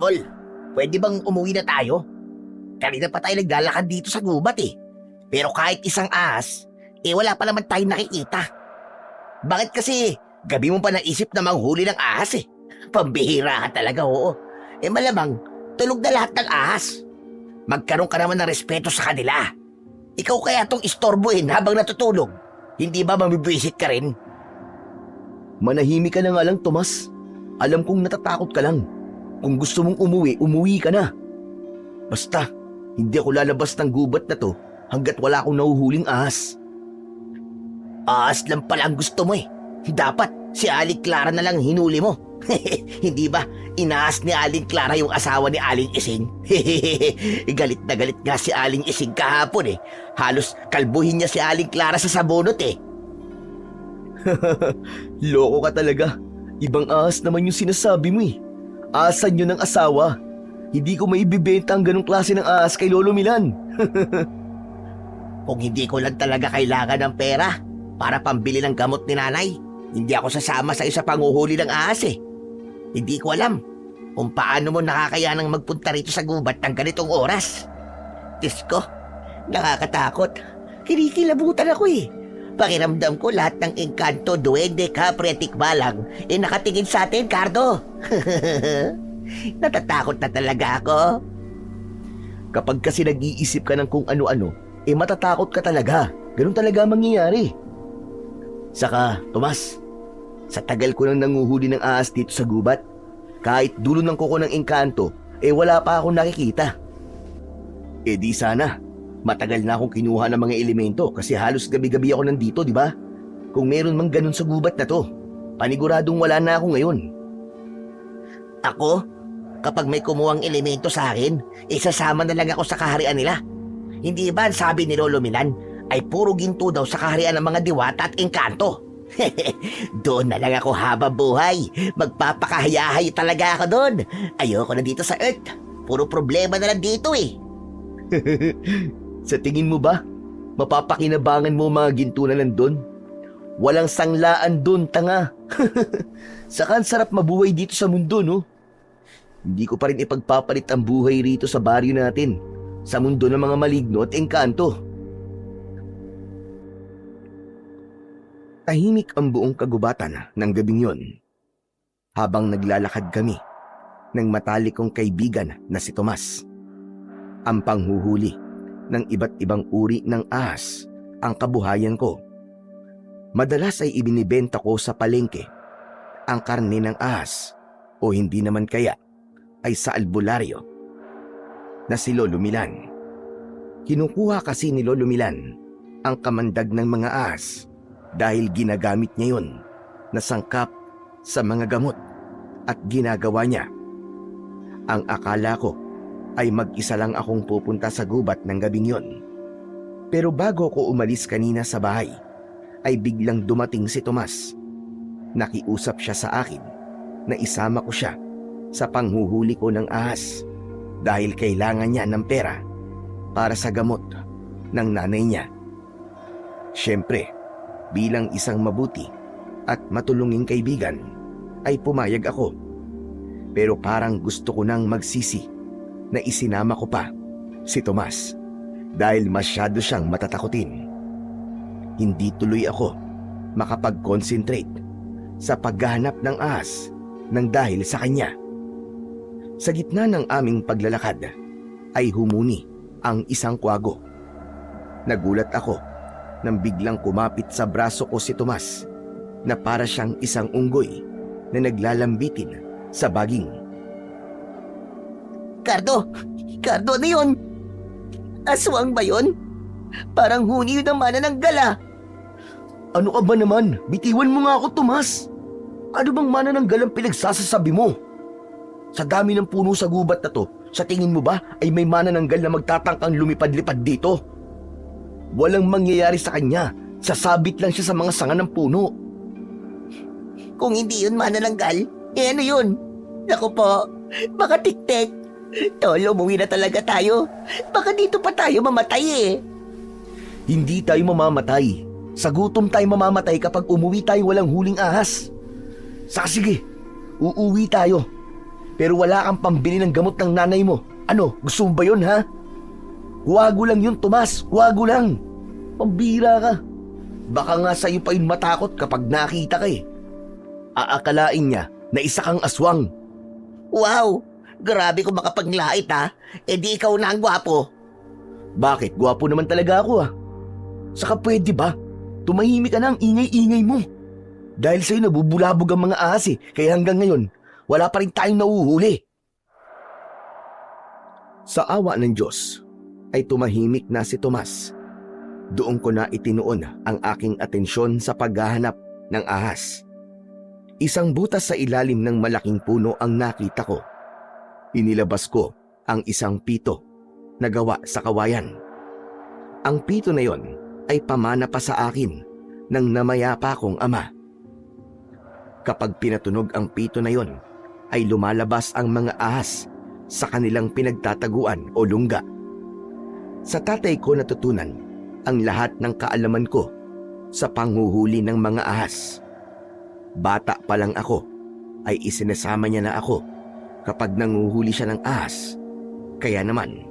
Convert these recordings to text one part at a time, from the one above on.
Tol, pwede bang umuwi na tayo? Kanina pa tayo naglalakad dito sa gubat eh. Pero kahit isang ahas, wala pa naman tayong nakikita. Bakit kasi gabi mo pa naisip na manghuli ng ahas eh? Pambihira ka talaga, oo. Malamang, tulog na lahat ng ahas. Magkaroon ka naman ng respeto sa kanila. Ikaw kaya tong istorbohin habang natutulog. Hindi ba mamibwisit ka rin? Manahimik ka na nga lang, Tomas. Alam kong natatakot ka lang. Kung gusto mong umuwi, umuwi ka na. Basta, hindi ako lalabas ng gubat na to hanggat wala akong nahuhuling ahas. Ahas lang pala ang gusto mo eh. Dapat si Aling Clara na lang hinuli mo. Hindi ba inaas ni Aling Clara yung asawa ni Aling Ising? Galit na galit nga si Aling Ising kahapon eh. Halos kalbuhin niya si Aling Clara sa sabunot eh. Loko ka talaga. Ibang ahas naman yung sinasabi mo eh. Ahasan yun ng asawa. Hindi ko maibibenta ang ganong klase ng ahas kay Lolo Milan. Kung hindi ko lang talaga kailangan ng pera para pambili ng gamot ni nanay, hindi ako sasama sa isa panguhuli ng ahas eh. Hindi ko alam kung paano mo nakakayanang magpunta rito sa gubat ng ganitong oras. Diyos ko, nakakatakot. Kinikilabutan ako eh. Pakiramdam ko lahat ng engkanto, duwende, kapre at tikbalang nakatingin sa atin, Cardo. Natatakot na talaga ako. Kapag kasi nag-iisip ka ng kung ano-ano, matatakot ka talaga. Ganun talaga mangyayari. Saka, Tomas, sa tagal ko nang nanguhuli ng ahas dito sa gubat, kahit dulo ng kuko ng engkanto, wala pa akong nakikita. Di sana, matagal na akong kinuha ng mga elemento kasi halos gabi-gabi ako nandito, di ba? Kung meron mang ganun sa gubat na to, paniguradong wala na ako ngayon. Ako? Kapag may kumuhang elemento sa akin, isasama na lang ako sa kaharian nila. Hindi ba ang sabi ni Lolo Milan ay puro ginto daw sa kaharian ng mga diwata at engkanto? Doon na lang ako habang buhay. Magpapakahayahay talaga ako doon. Ayoko na dito sa Earth. Puro problema na lang dito eh. Sa tingin mo ba, mapapakinabangan mo mga ginto na lang doon? Walang sanglaan doon, tanga. Saka ang sarap mabuhay dito sa mundo, no? Hindi ko pa rin ipagpapalit ang buhay rito sa baryo natin, sa mundo ng mga maligno at engkanto. Tahimik ang buong kagubatan ng gabing yon. Habang naglalakad kami ng matalik kong kaibigan na si Tomas. Ang panghuhuli ng iba't ibang uri ng ahas ang kabuhayan ko. Madalas ay ibinibenta ko sa palengke ang karne ng ahas o hindi naman kaya ay sa albularyo na si Lolo Milan. Kinukuha kasi ni Lolo Milan ang kamandag ng mga ahas dahil ginagamit niya yon na sangkap sa mga gamot at ginagawa niya. Ang akala ko ay mag-isa lang akong pupunta sa gubat ng gabing yon. Pero bago ko umalis kanina sa bahay, ay biglang dumating si Tomas. Nakiusap siya sa akin na isama ko siya sa panghuhuli ko ng ahas dahil kailangan niya ng pera para sa gamot ng nanay niya. Siyempre, bilang isang mabuti at matulunging kaibigan, ay pumayag ako. Pero parang gusto ko nang magsisi na isinama ko pa si Tomas dahil masyado siyang matatakutin. Hindi tuloy ako makapag-concentrate sa paghahanap ng ahas nang dahil sa kanya. Sa gitna ng aming paglalakad ay humuni ang isang kwago. Nagulat ako nang biglang kumapit sa braso ko si Tomas na para siyang isang unggoy na naglalambitin sa baging. Cardo! Cardo, ano yun? Aswang ba yun? Parang huni yun ang manananggal ah. Ano ka ba naman? Bitiwan mo nga ako, Tomas. Ano bang manananggal ang pinagsasasabi mo? Sa dami ng puno sa gubat na to, sa tingin mo ba ay may manananggal na magtatangkang lumipad-lipad dito? Walang mangyayari sa kanya. Sasabit lang siya sa mga sanga ng puno. Kung hindi yun manananggal, ano yun? Naku po, baka tik-tik. Tol, umuwi na talaga tayo. Baka dito pa tayo mamatay eh. Hindi tayo mamamatay. Sa gutom tayo mamamatay kapag umuwi tayo walang huling ahas. Saka sige, uuwi tayo. pero wala kang pambili ng gamot ng nanay mo. Ano, gusto mo ba yun, ha? Wago lang yun, Tomas. Wago lang. Pambira ka. Baka nga sa'yo pa yun matakot kapag nakita ka eh. Aakalain niya na isa kang aswang. Wow! Grabe kung makapaglait ha. E di ikaw na ang gwapo. Bakit? Gwapo naman talaga ako ah. Saka pwede ba? Tumahimik ka na ang ingay-ingay mo. Dahil sa'yo nabubulabog ang mga ahas eh. Kaya hanggang ngayon, wala pa rin tayong nauhuli. Sa awa ng Diyos, ay tumahimik na si Tomas. Doon ko na itinuon ang aking atensyon sa paghahanap ng ahas. Isang butas sa ilalim ng malaking puno ang nakita ko. Inilabas ko ang isang pito na gawa sa kawayan. Ang pito na yon ay pamana pa sa akin ng namayapa kong ama. Kapag pinatunog ang pito na yon, ay lumalabas ang mga ahas sa kanilang pinagtataguan o lungga. Sa tatay ko natutunan ang lahat ng kaalaman ko sa panghuhuli ng mga ahas. Bata pa lang ako ay isinasama niya na ako kapag nanguhuli siya ng ahas. Kaya naman,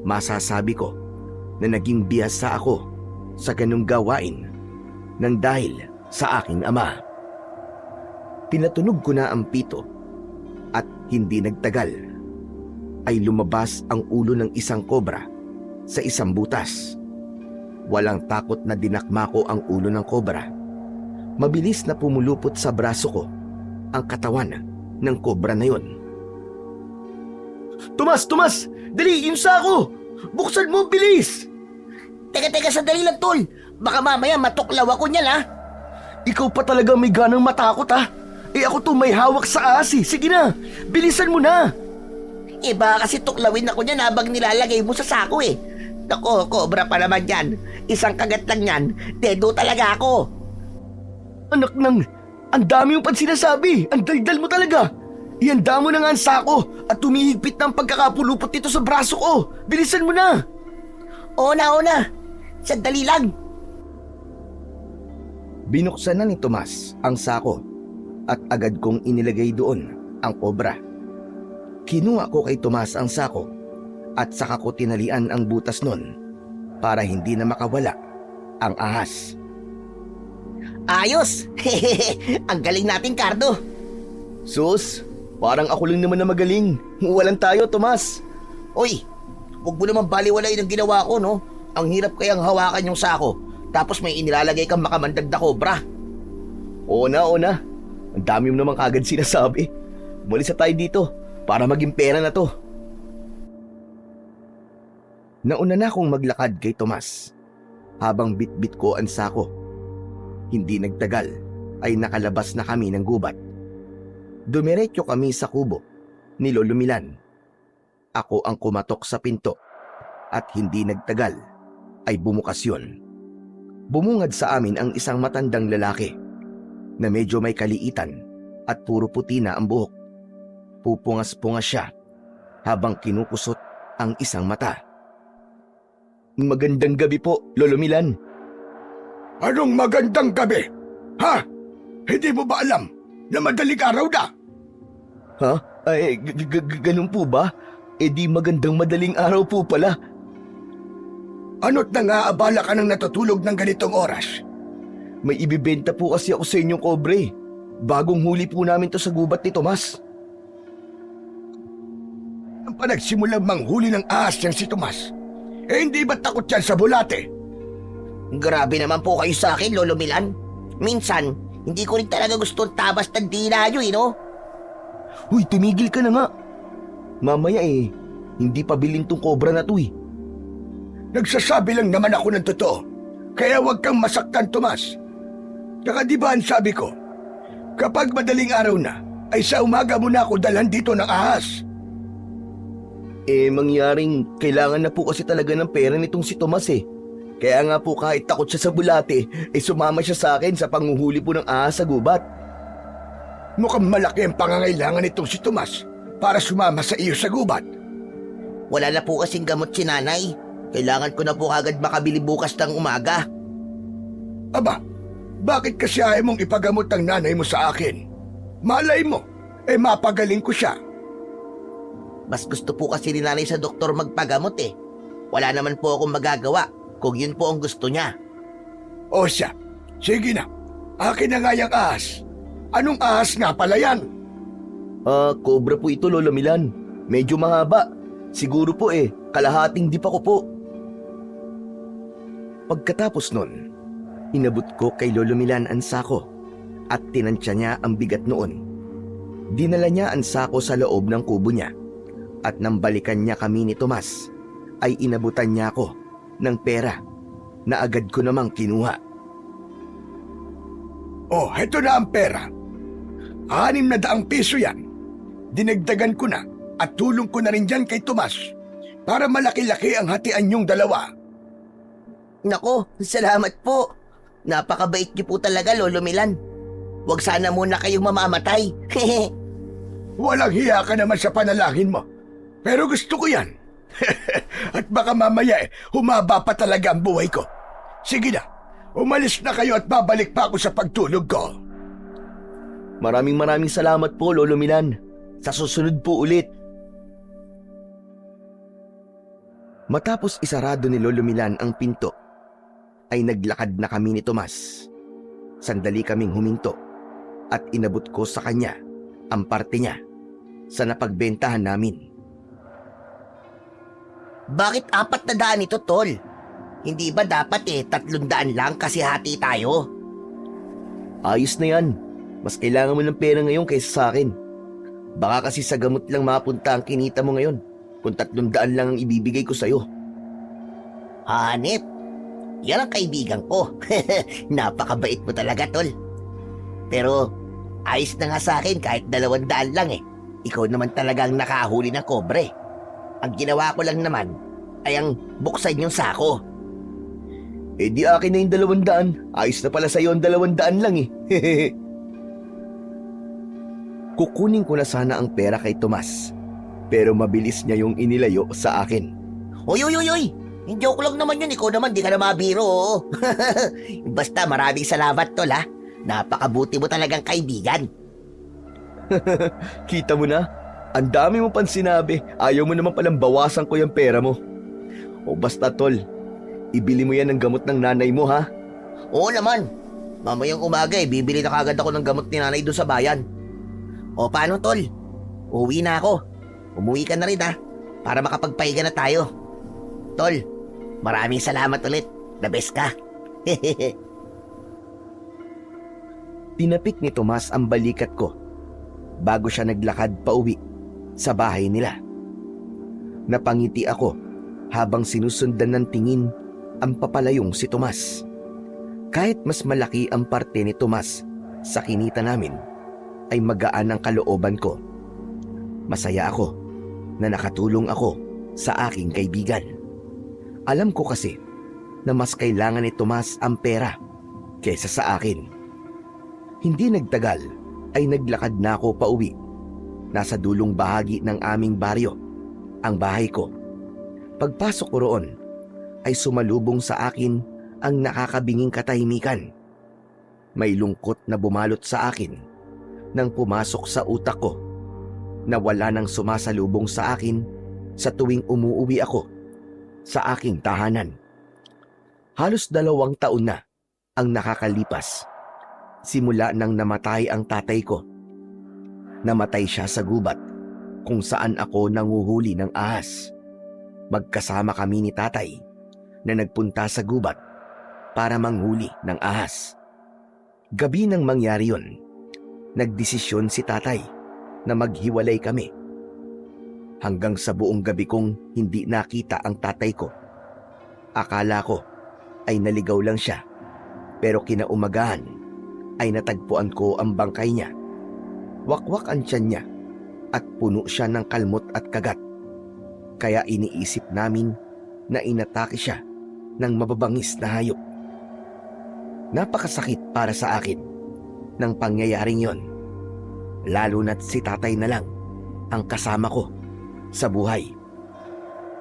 masasabi ko na naging bihasa ako sa ganung gawain nang dahil sa aking ama. Pinatunog ko na ang pito at hindi nagtagal ay lumabas ang ulo ng isang kobra sa isang butas. Walang takot na dinakma ko ang ulo ng kobra. Mabilis na pumulupot sa braso ko ang katawan ng kobra na yon. Tomas! Tomas! Dali! Yung sako! Buksan mo! Bilis! Teka, sandali lang tol. Baka mamaya matuklaw ako niyan ha. Ikaw pa talaga may ganang matakot ha? Eh ako to may hawak sa ahas eh. Sige na! Bilisan mo na! Eh baka kasi tuklawin ako niyan habang nilalagay mo sa sako eh. Nako, cobra pa naman yan. Isang kagat lang yan. Dedo talaga ako. Anak ng... Ang dami yung sinasabi. Ang daldal mo talaga. Ihanda mo na nga ang sako at tumihigpit ng pagkakapulupot nito sa braso ko. Bilisan mo na! Una. Sandali lang. Binuksan na ni Tomas ang sako at agad kong inilagay doon ang kobra. Kinuha ko kay Tomas ang sako at saka ko tinalian ang butas nun para hindi na makawala ang ahas. Ayos! Ang galing natin, Cardo. Sus, parang ako lang naman na magaling. Walang tayo, Tomas. Uy, huwag mo naman baliwalay ng ginawa ko, no? Ang hirap kayang hawakan yung sako. Tapos may inilalagay kang makamandag na kobra. Oo na. Ang dami mo naman kagad sinasabi. Umalis na tayo dito para maging pera na to. Nauna na akong maglakad kay Tomas habang bitbit ko ang sako. Hindi nagtagal ay nakalabas na kami ng gubat. Dumiretso kami sa kubo ni Lolo Milan. Ako ang kumatok sa pinto at hindi nagtagal ay bumukas yun. Bumungad sa amin ang isang matandang lalaki na medyo may kaliitan at puro puti na ang buhok. Pupungas-pungas siya habang kinukusot ang isang mata. Magandang gabi po, Lolo Milan. Anong magandang gabi? Ha? Hindi mo ba alam na madaling araw na? Ha? Ay, ganun po ba? E di magandang madaling araw po pala. Ano't nangaabala ka nang natutulog ng ganitong oras? May ibibenta po kasi ako sa inyong kobre. Bagong huli po namin to sa gubat ni Tomas. Ang panagsimulang manghuli ng ahas niyang si Tomas, eh hindi ba takot yan sa bulate? Grabe naman po kayo sa akin, Lolo Milan. Minsan, hindi ko rin talaga gusto tabas ng dila nyo, no? Huy, tumigil ka na nga. Mamaya hindi pa bilhin tong kobra na to eh. Nagsasabi lang naman ako ng totoo, kaya huwag kang masaktan, Tomas. Tsaka di ba ang sabi ko, kapag madaling araw na, ay sa umaga mo na ako dalhan dito ng ahas. Mangyaring kailangan na po kasi talaga ng pera nitong si Tomas eh. Kaya nga po kahit takot siya sa bulate, sumama siya sa akin sa panghuhuli po ng ahas sa gubat. Mukhang malaki ang pangangailangan nitong si Tomas para sumama sa iyo sa gubat. Wala na po kasing gamot si nanay. Kailangan ko na po agad makabili bukas ng umaga. Aba, bakit kasi ayaw mong ipagamot ang nanay mo sa akin? Malay mo, mapagaling ko siya. Mas gusto po kasi ni nanay sa doktor magpagamot eh. Wala naman po akong magagawa kung yun po ang gusto niya. O siya, sige na. Akin na nga yung ahas. Anong ahas nga pala yan? Cobra po ito, Lolo Milan. Medyo mahaba. Siguro po kalahating dipa ko po. Pagkatapos nun, inabot ko kay Lolo Milan ang sako at tinansya niya ang bigat noon. Dinala niya ang sako sa loob ng kubo niya at nang balikan niya kami ni Tomas, ay inabutan niya ako ng pera na agad ko namang kinuha. Oh, heto na ang pera. 600 piso yan. Dinagdagan ko na at tulong ko na rin dyan kay Tomas para malaki-laki ang hatian niyong dalawa. Nako, salamat po. Napakabait niyo po talaga, Lolo Milan. Huwag sana muna kayong mamamatay. Walang hiya ka naman sa panalangin mo. Pero gusto ko yan. At baka mamaya humaba pa talaga ang buhay ko. Sige na, umalis na kayo at babalik pa ako sa pagtulog ko. Maraming salamat po, Lolo Milan. Sa susunod po ulit. Matapos isarado ni Lolo Milan ang pinto, ay naglakad na kami ni Tomas. Sandali kaming huminto at inabot ko sa kanya ang parte niya sa napagbentahan namin. Bakit 400 ito, Tol? Hindi ba dapat 300 lang kasi hati tayo? Ayos na yan. Mas kailangan mo ng pera ngayon kaysa sa akin. Baka kasi sa gamot lang mapunta ang kinita mo ngayon kung 300 lang ang ibibigay ko sa'yo. Hanep, yan ang kaibigan ko. Napakabait mo talaga, Tol. Pero ayos na nga sa akin kahit 200 lang eh. Ikaw naman talagang nakahuli ng kobre. Ang ginawa ko lang naman ay ang buksan yung sako. Di akin na yung 200. Ayos na pala sa'yo ang 200 lang eh. Kukunin ko na sana ang pera kay Tomas, pero mabilis niya yung inilayo sa akin. Uy! Joke lang naman yun. Ikaw naman, di ka na mabiro. Oo. Basta maraming salamat, Tol ha. Napakabuti mo talagang kaibigan. Kita mo na? Ang dami mo pang sinabi. Ayaw mo naman palang bawasan ko yung pera mo. O basta, Tol, ibili mo yan ng gamot ng nanay mo, ha? Oo naman. Mamayang umaga bibili na kagad ako ng gamot ni nanay doon sa bayan. O paano, Tol? Uwi na ako. Umuwi ka na rin ha, para makapagpahinga na tayo. Tol, maraming salamat ulit. The best ka. Tinapik ni Tomas ang balikat ko bago siya naglakad pauwi sa bahay nila. Napangiti ako habang sinusundan ng tingin ang papalayong si Tomas. Kahit mas malaki ang parte ni Tomas sa kinita namin, ay magaan ang kalooban ko. Masaya ako na nakatulong ako sa aking kaibigan. Alam ko kasi na mas kailangan ni Tomas ang pera kaysa sa akin. Hindi nagtagal ay naglakad na ako pauwi. Nasa dulong bahagi ng aming baryo ang bahay ko. Pagpasok ko roon ay sumalubong sa akin ang nakakabinging katahimikan. May lungkot na bumalot sa akin nang pumasok sa utak ko na wala nang sumasalubong sa akin sa tuwing umuuwi ako sa aking tahanan. Halos 2 taon na ang nakakalipas simula nang namatay ang tatay ko. Namatay siya sa gubat kung saan ako nanguhuli ng ahas. Magkasama kami ni tatay na nagpunta sa gubat para manghuli ng ahas. Gabi nang mangyari yun, nagdesisyon si tatay na maghiwalay kami. Hanggang sa buong gabi kong hindi nakita ang tatay ko. Akala ko ay naligaw lang siya, pero kinaumagahan ay natagpuan ko ang bangkay niya. Wakwak ang tiyan niya at puno siya ng kalmot at kagat. Kaya iniisip namin na inatake siya ng mababangis na hayop. Napakasakit para sa akin ng pangyayaring yon, lalo na't si tatay na lang ang kasama ko sa buhay.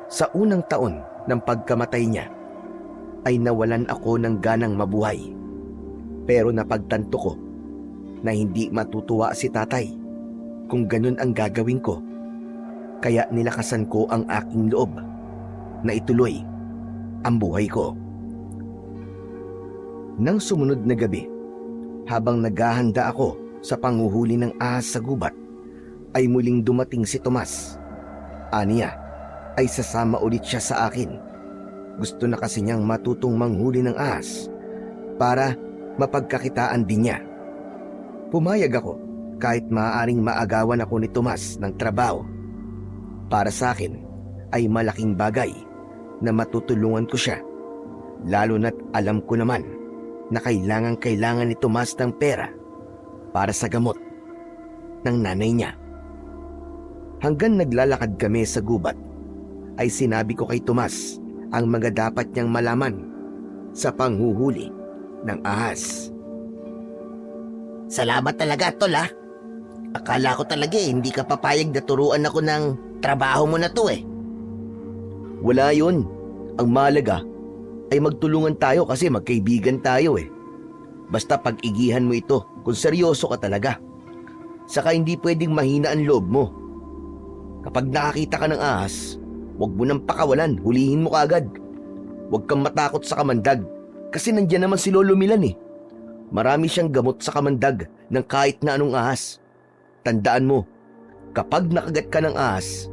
Sa unang taon ng pagkamatay niya ay nawalan ako ng ganang mabuhay, pero napagtanto ko na hindi matutuwa si tatay kung ganun ang gagawin ko. Kaya nilakasan ko ang aking loob na ituloy ang buhay ko. Nang sumunod na gabi, habang naghahanda ako sa panghuhuli ng ahas sa gubat, ay muling dumating si Tomas. Aniya ay sasama ulit siya sa akin. Gusto na kasi niyang matutong manghuli ng ahas para mapagkakitaan din niya. Pumayag ako kahit maaaring maagawan ako ni Tomas ng trabaho. Para sa akin ay malaking bagay na matutulungan ko siya, lalo na't alam ko naman na kailangan ni Tomas ng pera para sa gamot ng nanay niya. Hanggang naglalakad kami sa gubat, ay sinabi ko kay Tomas ang mga dapat niyang malaman sa panghuhuli ng ahas. Salamat talaga, tol ha. Akala ko talaga hindi ka papayag na turuan ako ng trabaho mo na to eh. Wala yun. Ang mahalaga ay magtulungan tayo kasi magkaibigan tayo eh. Basta pag-igihan mo ito kung seryoso ka talaga. Saka hindi pwedeng mahina ang loob mo. Kapag nakakita ka ng ahas, huwag mo nang pakawalan, hulihin mo kaagad. Huwag kang matakot sa kamandag kasi nandiyan naman si Lolo Milan eh. Marami siyang gamot sa kamandag ng kahit na anong ahas. Tandaan mo, kapag nakagat ka ng ahas,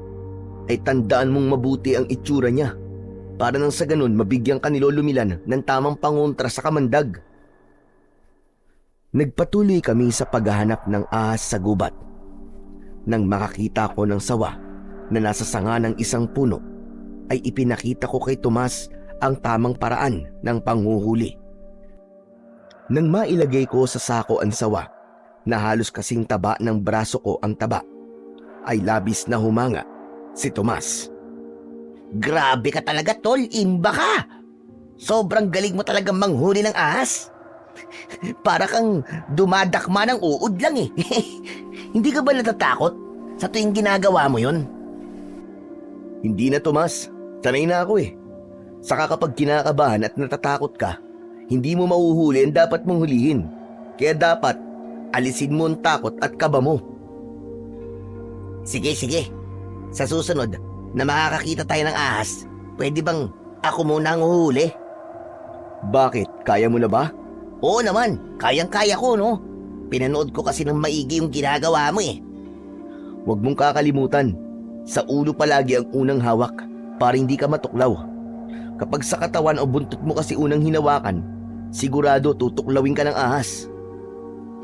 ay tandaan mong mabuti ang itsura niya para nang sa ganun mabigyan ka ni Lolo Milan ng tamang pangontra sa kamandag. Nagpatuloy kami sa paghahanap ng ahas sa gubat. Nang makakita ko ng sawa na nasa sanga ng isang puno, ay ipinakita ko kay Tomas ang tamang paraan ng panghuhuli. Nang mailagay ko sa sako ang sawa na halos kasing taba ng braso ko ang taba, ay labis na humanga si Tomas. Grabe ka talaga, tol. Imba ka. Sobrang galing mo talagang manghuli ng ahas. Para kang dumadakma ng uod lang eh. Hindi ka ba natatakot sa tuwing ginagawa mo yon? Hindi na, Tomas. Sanay na ako eh. Saka kapag kinakabahan at natatakot ka, hindi mo mahuhuli ang dapat mong hulihin. Kaya dapat alisin mo ang takot at kaba mo. Sige. Sa susunod na makakakita tayo ng ahas, pwede bang ako muna ang uhuli? Bakit? Kaya mo na ba? Oo naman, kayang-kaya ko no. Pinanood ko kasi ng maigi yung ginagawa mo eh. Huwag mong kakalimutan, sa ulo palagi ang unang hawak para hindi ka matuklaw. Kapag sa katawan o buntot mo kasi unang hinawakan, sigurado tutuklawin ka ng ahas.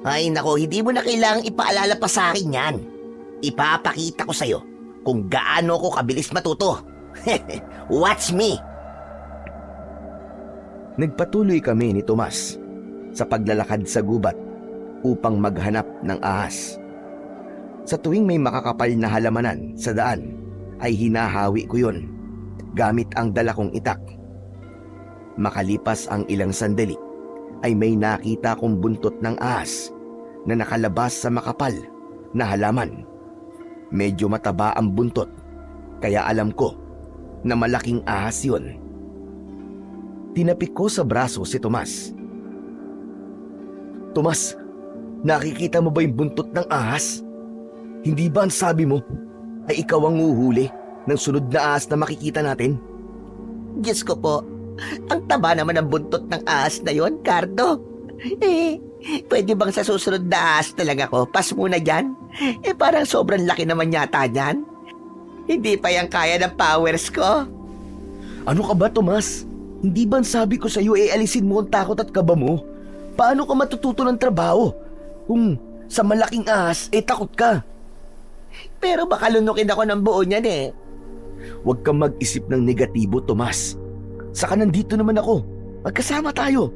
Ay nako, hindi mo na kailangang ipaalala pa sa akin yan. Ipapakita ko sa'yo kung gaano ko kabilis matuto. Watch me! Nagpatuloy kami ni Tomas sa paglalakad sa gubat upang maghanap ng ahas. Sa tuwing may makakapal na halamanan sa daan, ay hinahawi ko yun gamit ang dala kong itak. Makalipas ang ilang sandali, ay may nakita kong buntot ng ahas na nakalabas sa makapal na halaman. Medyo mataba ang buntot, kaya alam ko na malaking ahas yun. Tinapik ko sa braso si Tomas. Tomas, nakikita mo ba yung buntot ng ahas? Hindi ba ang sabi mo ay ikaw ang uhuli ng sunod na ahas na makikita natin? Diyos ko po, ang taba naman ang buntot ng ahas na yon, Cardo. Pwede bang sa susunod na ahas talaga ko? Pas muna dyan. Parang sobrang laki naman yata dyan. Hindi pa yan kaya ng powers ko. Ano ka ba, Tomas? Hindi ba ang sabi ko sa'yo alisin mo ang takot at kaba mo? Paano ka matututo ng trabaho kung sa malaking ahas takot ka? Pero baka lunukin ako ng buo niyan eh. Huwag kang mag-isip ng negatibo, Tomas. Saka nandito naman ako. Magkasama tayo.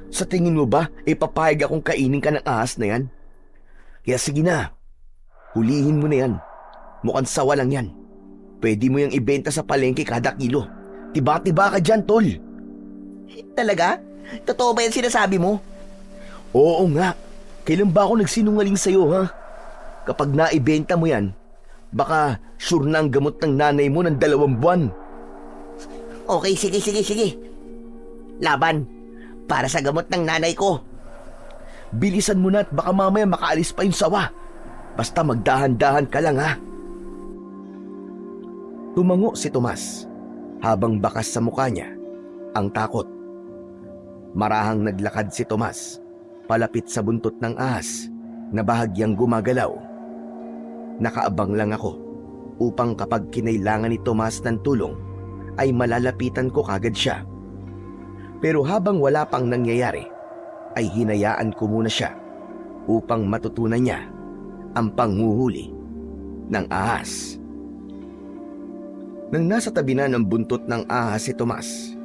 Sa tingin mo ba, papayag akong kainin ka ng ahas na yan? Kaya sige na, hulihin mo na yan. Mukhang sawa lang yan. Pwede mo yung ibenta sa palengke kada kilo. Tiba-tiba ka dyan, tol. Talaga? Totoo ba yan sinasabi mo? Oo nga. Kailan ba ako nagsinungaling sa'yo, ha? Kapag naibenta mo yan, baka sure na ang gamot ng nanay mo ng 2 buwan. Okay, sige. Laban. Para sa gamot ng nanay ko. Bilisan mo na at baka mamaya makaalis pa yung sawa. Basta magdahan-dahan ka lang, ha? Tumango si Tomas habang bakas sa mukha niya ang takot. Marahang naglakad si Tomas palapit sa buntot ng ahas na bahagyang gumagalaw. Nakaabang lang ako upang kapag kinailangan ni Tomas ng tulong ay malalapitan ko kagad siya. Pero habang wala pang nangyayari ay hinayaan ko muna siya upang matutunan niya ang panghuhuli ng ahas. Nang nasa tabi na ng buntot ng ahas si Tomas,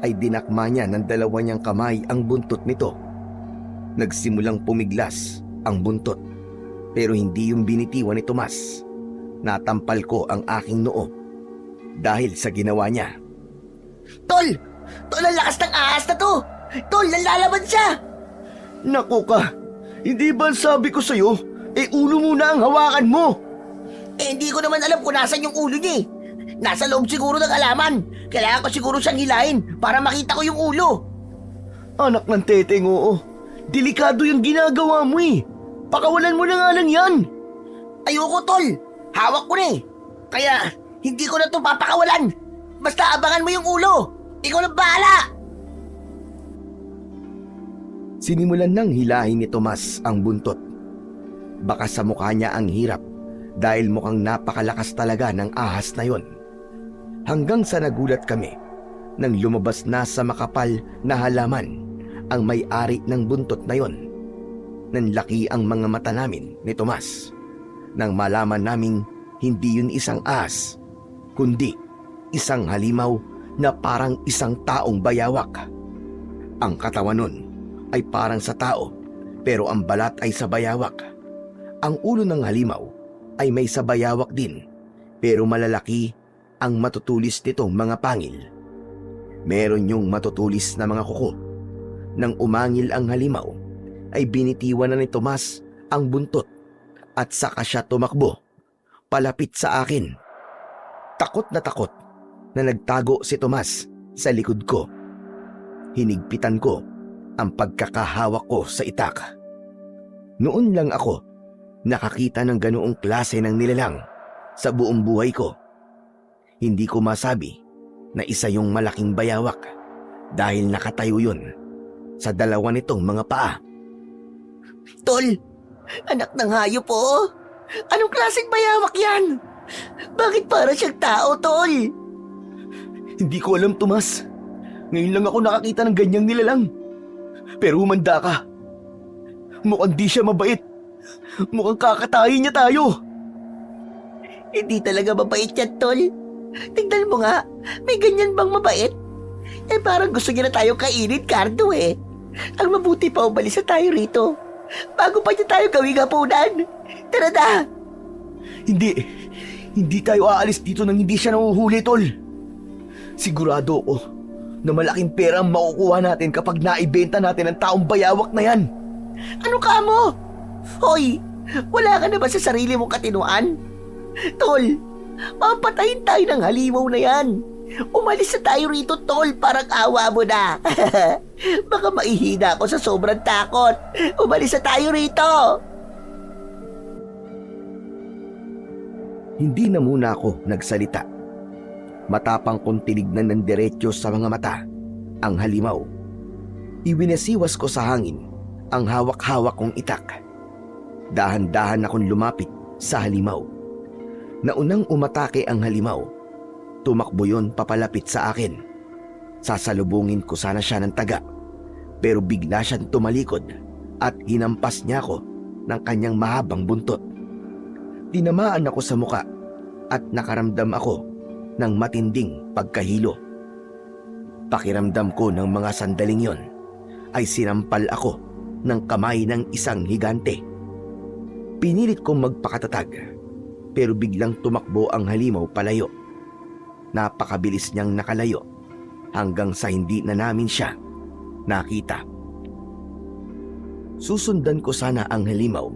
ay dinakma niya ng dalawa niyang kamay ang buntot nito. Nagsimulang pumiglas ang buntot, pero hindi yung binitiwan ni Tomas. Natampal ko ang aking noo dahil sa ginawa niya. Tol! Tol, ang lakas ng ahas na to! Tol, nalalaban siya! Naku ka! Hindi ba sabi ko sa'yo, ulo muna ang hawakan mo? Hindi ko naman alam kung nasan yung ulo niya eh. Nasa loob siguro ng halaman. Kailangan ko siguro siyang hilahin para makita ko yung ulo. Anak ng teteng, oo. Delikado yung ginagawa mo eh. Pakawalan mo na nga lang yan. Ayoko, Tol. Hawak ko na eh. Kaya, hindi ko na ito papakawalan. Basta abangan mo yung ulo. Ikaw na bahala. Sinimulan nang hilahin ni Tomas ang buntot. Baka sa mukha niya ang hirap dahil mukhang napakalakas talaga ng ahas na yon. Hanggang sa nagulat kami nang lumabas na sa makapal na halaman ang may-ari ng buntot na yon. Nanlaki ang mga mata namin ni Tomas nang malaman naming hindi yun isang ahas, kundi isang halimaw na parang isang taong bayawak. Ang katawan nun ay parang sa tao, pero ang balat ay sa bayawak. Ang ulo ng halimaw ay may sa bayawak din, pero malalaki ang matutulis nitong mga pangil. Meron yung matutulis na mga kuko. Nang umangil ang halimaw, ay binitiwan na ni Tomas ang buntot at saka siya tumakbo palapit sa akin. Takot na nagtago si Tomas sa likod ko. Hinigpitan ko ang pagkakahawak ko sa itak. Noon lang ako nakakita ng ganoong klase ng nilalang sa buong buhay ko. Hindi ko masabi na isa yung malaking bayawak dahil nakatayo yun sa dalawa nitong mga paa. Tol, anak ng hayop po. Anong klaseng bayawak yan? Bakit para siyang tao, Tol? Hindi ko alam, Tomas. Ngayon lang ako nakakita ng ganyang nilalang. Pero humanda ka. Mukhang di siya mabait. Mukhang kakatayin niya tayo. Hindi talaga mabait yan, Tol. Tignan mo nga, may ganyan bang mabait? Parang gusto niya na tayo kainin, Cardo eh. Ang mabuti pa umalis na tayo rito. Bago pa niya tayo gawing hapunan. Tara na! Hindi tayo aalis dito nang hindi siya nahuhuli, Tol. Sigurado ko na malaking pera ang makukuha natin kapag naibenta natin ang taong bayawak na yan. Ano ka mo? Hoy, wala ka na ba sa sarili mong katinuan? Tol, mapatayin tayo ng halimaw na yan. Umalis na tayo rito, Tol, parang awa mo na. Baka maihina ako sa sobrang takot. Umalis na tayo rito. Hindi na muna ako nagsalita. Matapang kong tinignan ng diretsyo sa mga mata ang halimaw. Iwinasiwas ko sa hangin ang hawak-hawak kong itak. Dahan-dahan akong lumapit sa halimaw. Naunang umatake ang halimaw, tumakbo yon papalapit sa akin. Sasalubungin ko sana siya ng taga, pero bigla siyang tumalikod at hinampas niya ako ng kanyang mahabang buntot. Tinamaan ako sa muka at nakaramdam ako ng matinding pagkahilo. Pakiramdam ko ng mga sandaling yon ay sinampal ako ng kamay ng isang higante. Pinilit kong magpakatatag, pero biglang tumakbo ang halimaw palayo. Napakabilis niyang nakalayo hanggang sa hindi na namin siya nakita. Susundan ko sana ang halimaw,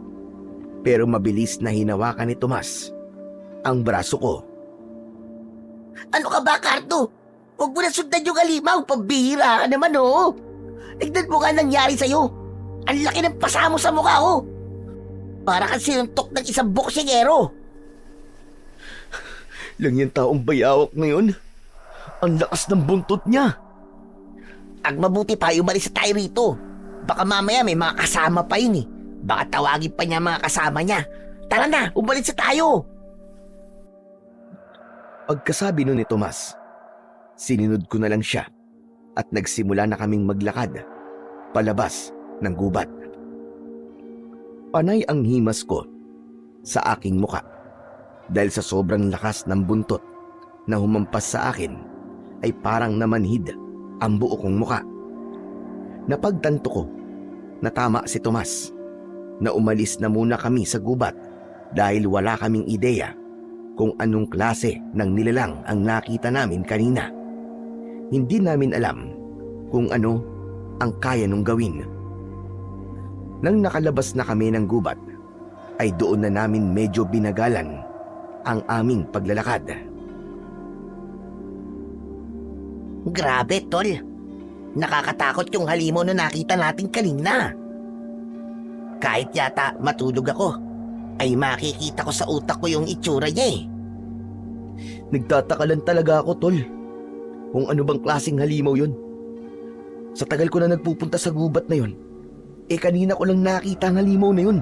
pero mabilis na hinawakan ni Tomas ang braso ko. Ano ka ba, Cardo? Huwag mo na sundan yung halimaw. Pambihira ka naman, oh. Tignan mo nga nangyari sa'yo. Ang laki ng pasa mo sa mukha, oh. Para kang sinuntok ng isang boksingero. lang yung taong bayawak ngayon. Ang lakas ng buntot niya. Ang mabuti pa, umalis tayo rito. Baka mamaya may mga kasama pa yun eh. Baka tawagin pa niya mga kasama niya. Tara na, umalis na tayo. Pagkasabi nun ni Tomas, sinunod ko na lang siya at nagsimula na kaming maglakad palabas ng gubat. Panay ang himas ko sa aking muka dahil sa sobrang lakas ng buntot na humampas sa akin ay parang namanhid ang buo kong muka. Napagtanto ko na tama si Tomas na umalis na muna kami sa gubat dahil wala kaming ideya kung anong klase ng nilalang ang nakita namin kanina. Hindi namin alam kung ano ang kaya nung gawin. Nang nakalabas na kami ng gubat, ay doon na namin medyo binagalan ang aming paglalakad. Grabe, tol. Nakakatakot yung halimaw na nakita natin kanina. Kahit yata matulog ako, ay makikita ko sa utak ko yung itsura niya eh. Nagtataka lang talaga ako, tol. Kung ano bang klaseng halimaw yun. Sa tagal ko na nagpupunta sa gubat na yun, kanina ko lang nakita ang halimaw na yun.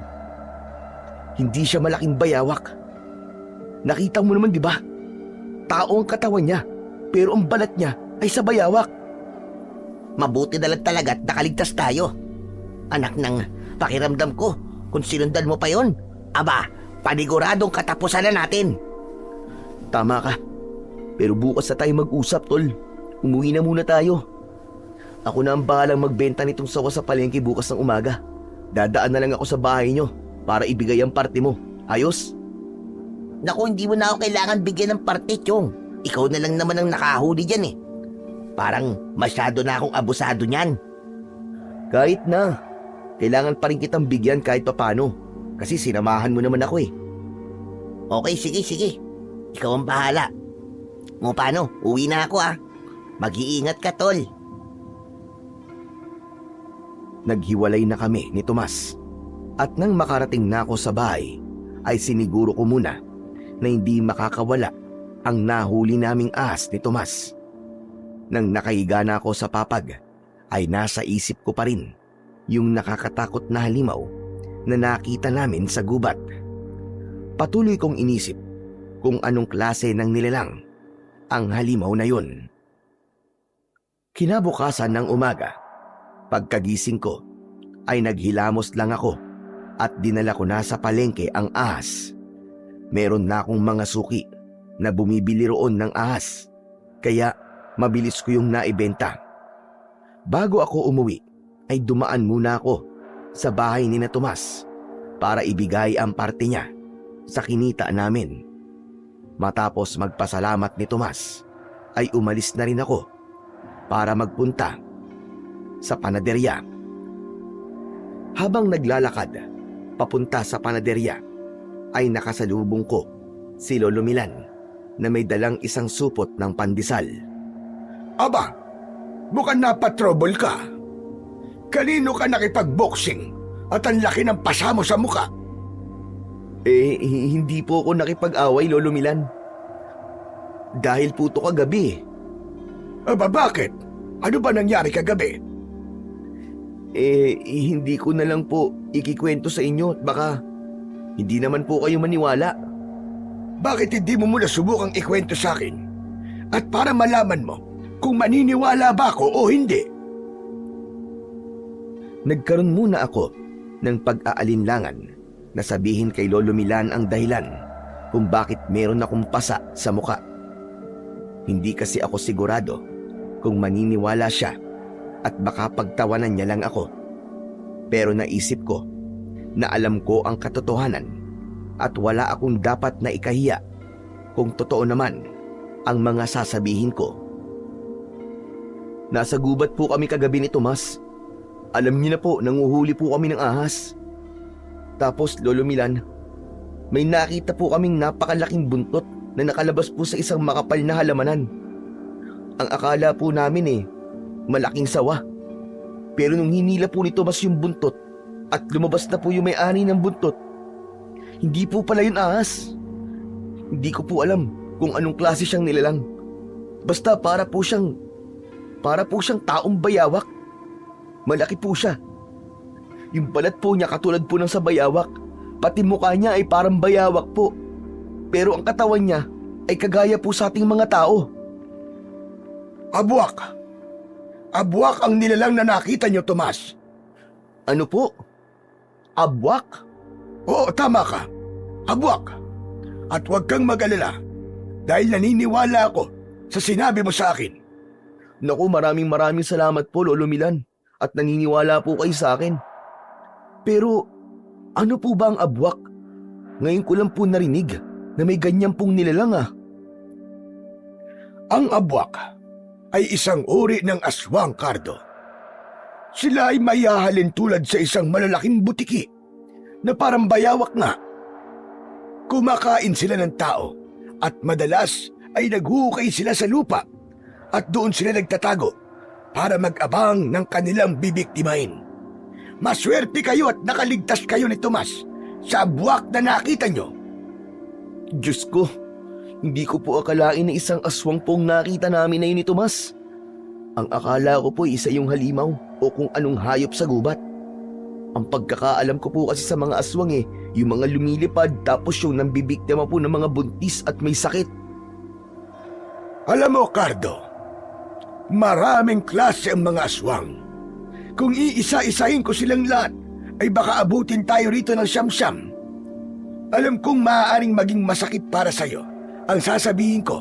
Hindi siya malaking bayawak. Nakita mo naman, di ba? Tao ang katawan niya, pero ang balat niya ay sa bayawak. Mabuti na lang talaga at nakaligtas tayo. Anak ng pakiramdam ko, kung sinundan mo pa yon, aba, paniguradong katapusan na natin. Tama ka. Pero bukas na tayo mag-usap, tol. Umuwi na muna tayo. Ako na ang bahalang magbenta nitong sawa sa palengke bukas ng umaga. Dadaan na lang ako sa bahay nyo para ibigay ang parte mo. Ayos? Naku, hindi mo na ako kailangan bigyan ng parte, Chong. Ikaw na lang naman ang nakahuli dyan eh. Parang masyado na akong abusado niyan. Kahit na. Kailangan pa rin kitang bigyan kahit papano. Kasi sinamahan mo naman ako eh. Okay, sige. Ikaw ang bahala. O paano, uwi na ako ah. Mag-iingat ka, tol. Naghiwalay na kami ni Tomas. At nang makarating na ako sa bahay, ay siniguro ko muna na hindi makakawala ang nahuli naming ahas ni Tomas. Nang nakahiga na ako sa papag, ay nasa isip ko pa rin yung nakakatakot na halimaw na nakita namin sa gubat. Patuloy kong inisip kung anong klase ng nilalang ang halimaw na yun. Kinabukasan ng umaga, pagkagising ko ay naghilamos lang ako at dinala ko na sa palengke ang ahas. Meron na akong mga suki na bumibili roon ng ahas, kaya mabilis ko yung naibenta. Bago ako umuwi, ay dumaan muna ako sa bahay ni na Tomas para ibigay ang parte niya sa kinita namin. Matapos magpasalamat ni Tomas, ay umalis na rin ako para magpunta sa panaderya. Habang naglalakad papunta sa panaderya, ay nakasalubong ko si Lolo Milan na may dalang isang supot ng pandesal. Aba, mukhang napatrouble ka. Kanino ka nakipag-boxing at ang laki ng pasa mo sa muka? Hindi po ako nakipag-away, Lolo Milan. Dahil po ito kagabi. Aba, bakit? Ano ba nangyari kagabi? Hindi ko na lang po ikikwento sa inyo at baka hindi naman po kayo maniwala. Bakit hindi mo muna subukang ikwento sa akin? At para malaman mo kung maniniwala ba ako o hindi. Nagkaroon muna ako ng pag-aalinlangan na sabihin kay Lolo Milan ang dahilan kung bakit meron akong pasa sa muka. Hindi kasi ako sigurado kung maniniwala siya at baka pagtawanan niya lang ako. Pero naisip ko na alam ko ang katotohanan at wala akong dapat na ikahiya kung totoo naman ang mga sasabihin ko. Nasa gubat po kami kagabi ni Tomas. Alam niyo na po, nanguhuli po kami ng ahas. Tapos, Lolo Milan, may nakita po kaming napakalaking buntot na nakalabas po sa isang makapal na halamanan. Ang akala po namin malaking sawa. Pero nung hinila po ni Tomas yung buntot at lumabas na po yung may-ari ng buntot, hindi po pala yun ahas. Hindi ko po alam kung anong klase siyang nilalang. Basta para po siyang taong bayawak. Malaki po siya. Yung balat po niya katulad po ng sa bayawak. Pati mukha niya ay parang bayawak po. Pero ang katawan niya ay kagaya po sa ating mga tao. Abwak! Abwak ang nilalang na nakita niyo, Tomas. Ano po? Abwak? Oo, tama ka. Abwak. At huwag kang mag-alala dahil naniniwala ako sa sinabi mo sa akin. Naku, maraming salamat po, Lolo Milan. At naniniwala po kayo sa akin. Pero ano po ba ang abwak? Ngayon ko lang po narinig na may ganyan pong nilalang ah. Ang abwak ay isang uri ng aswang, Cardo. Sila ay mayahalin tulad sa isang malalaking butiki na parang bayawak nga. Kumakain sila ng tao at madalas ay naghuhukay sila sa lupa at doon sila nagtatago para mag-abang ng kanilang bibiktimahin. Maswerte kayo at nakaligtas kayo ni Tomas sa abwak na nakita nyo. Diyos ko, hindi ko po akalain na isang aswang pong nakita namin na yun ni Tomas. Ang akala ko po isa yung halimaw o kung anong hayop sa gubat. Ang pagkakaalam ko po kasi sa mga aswang yung mga lumilipad tapos yung nambibiktima po ng mga buntis at may sakit. Alam mo, Cardo, maraming klase ang mga aswang. Kung iisa-isahin ko silang lahat, ay baka abutin tayo rito ng siyam-siyam. Alam kong maaaring maging masakit para sa'yo ang sasabihin ko.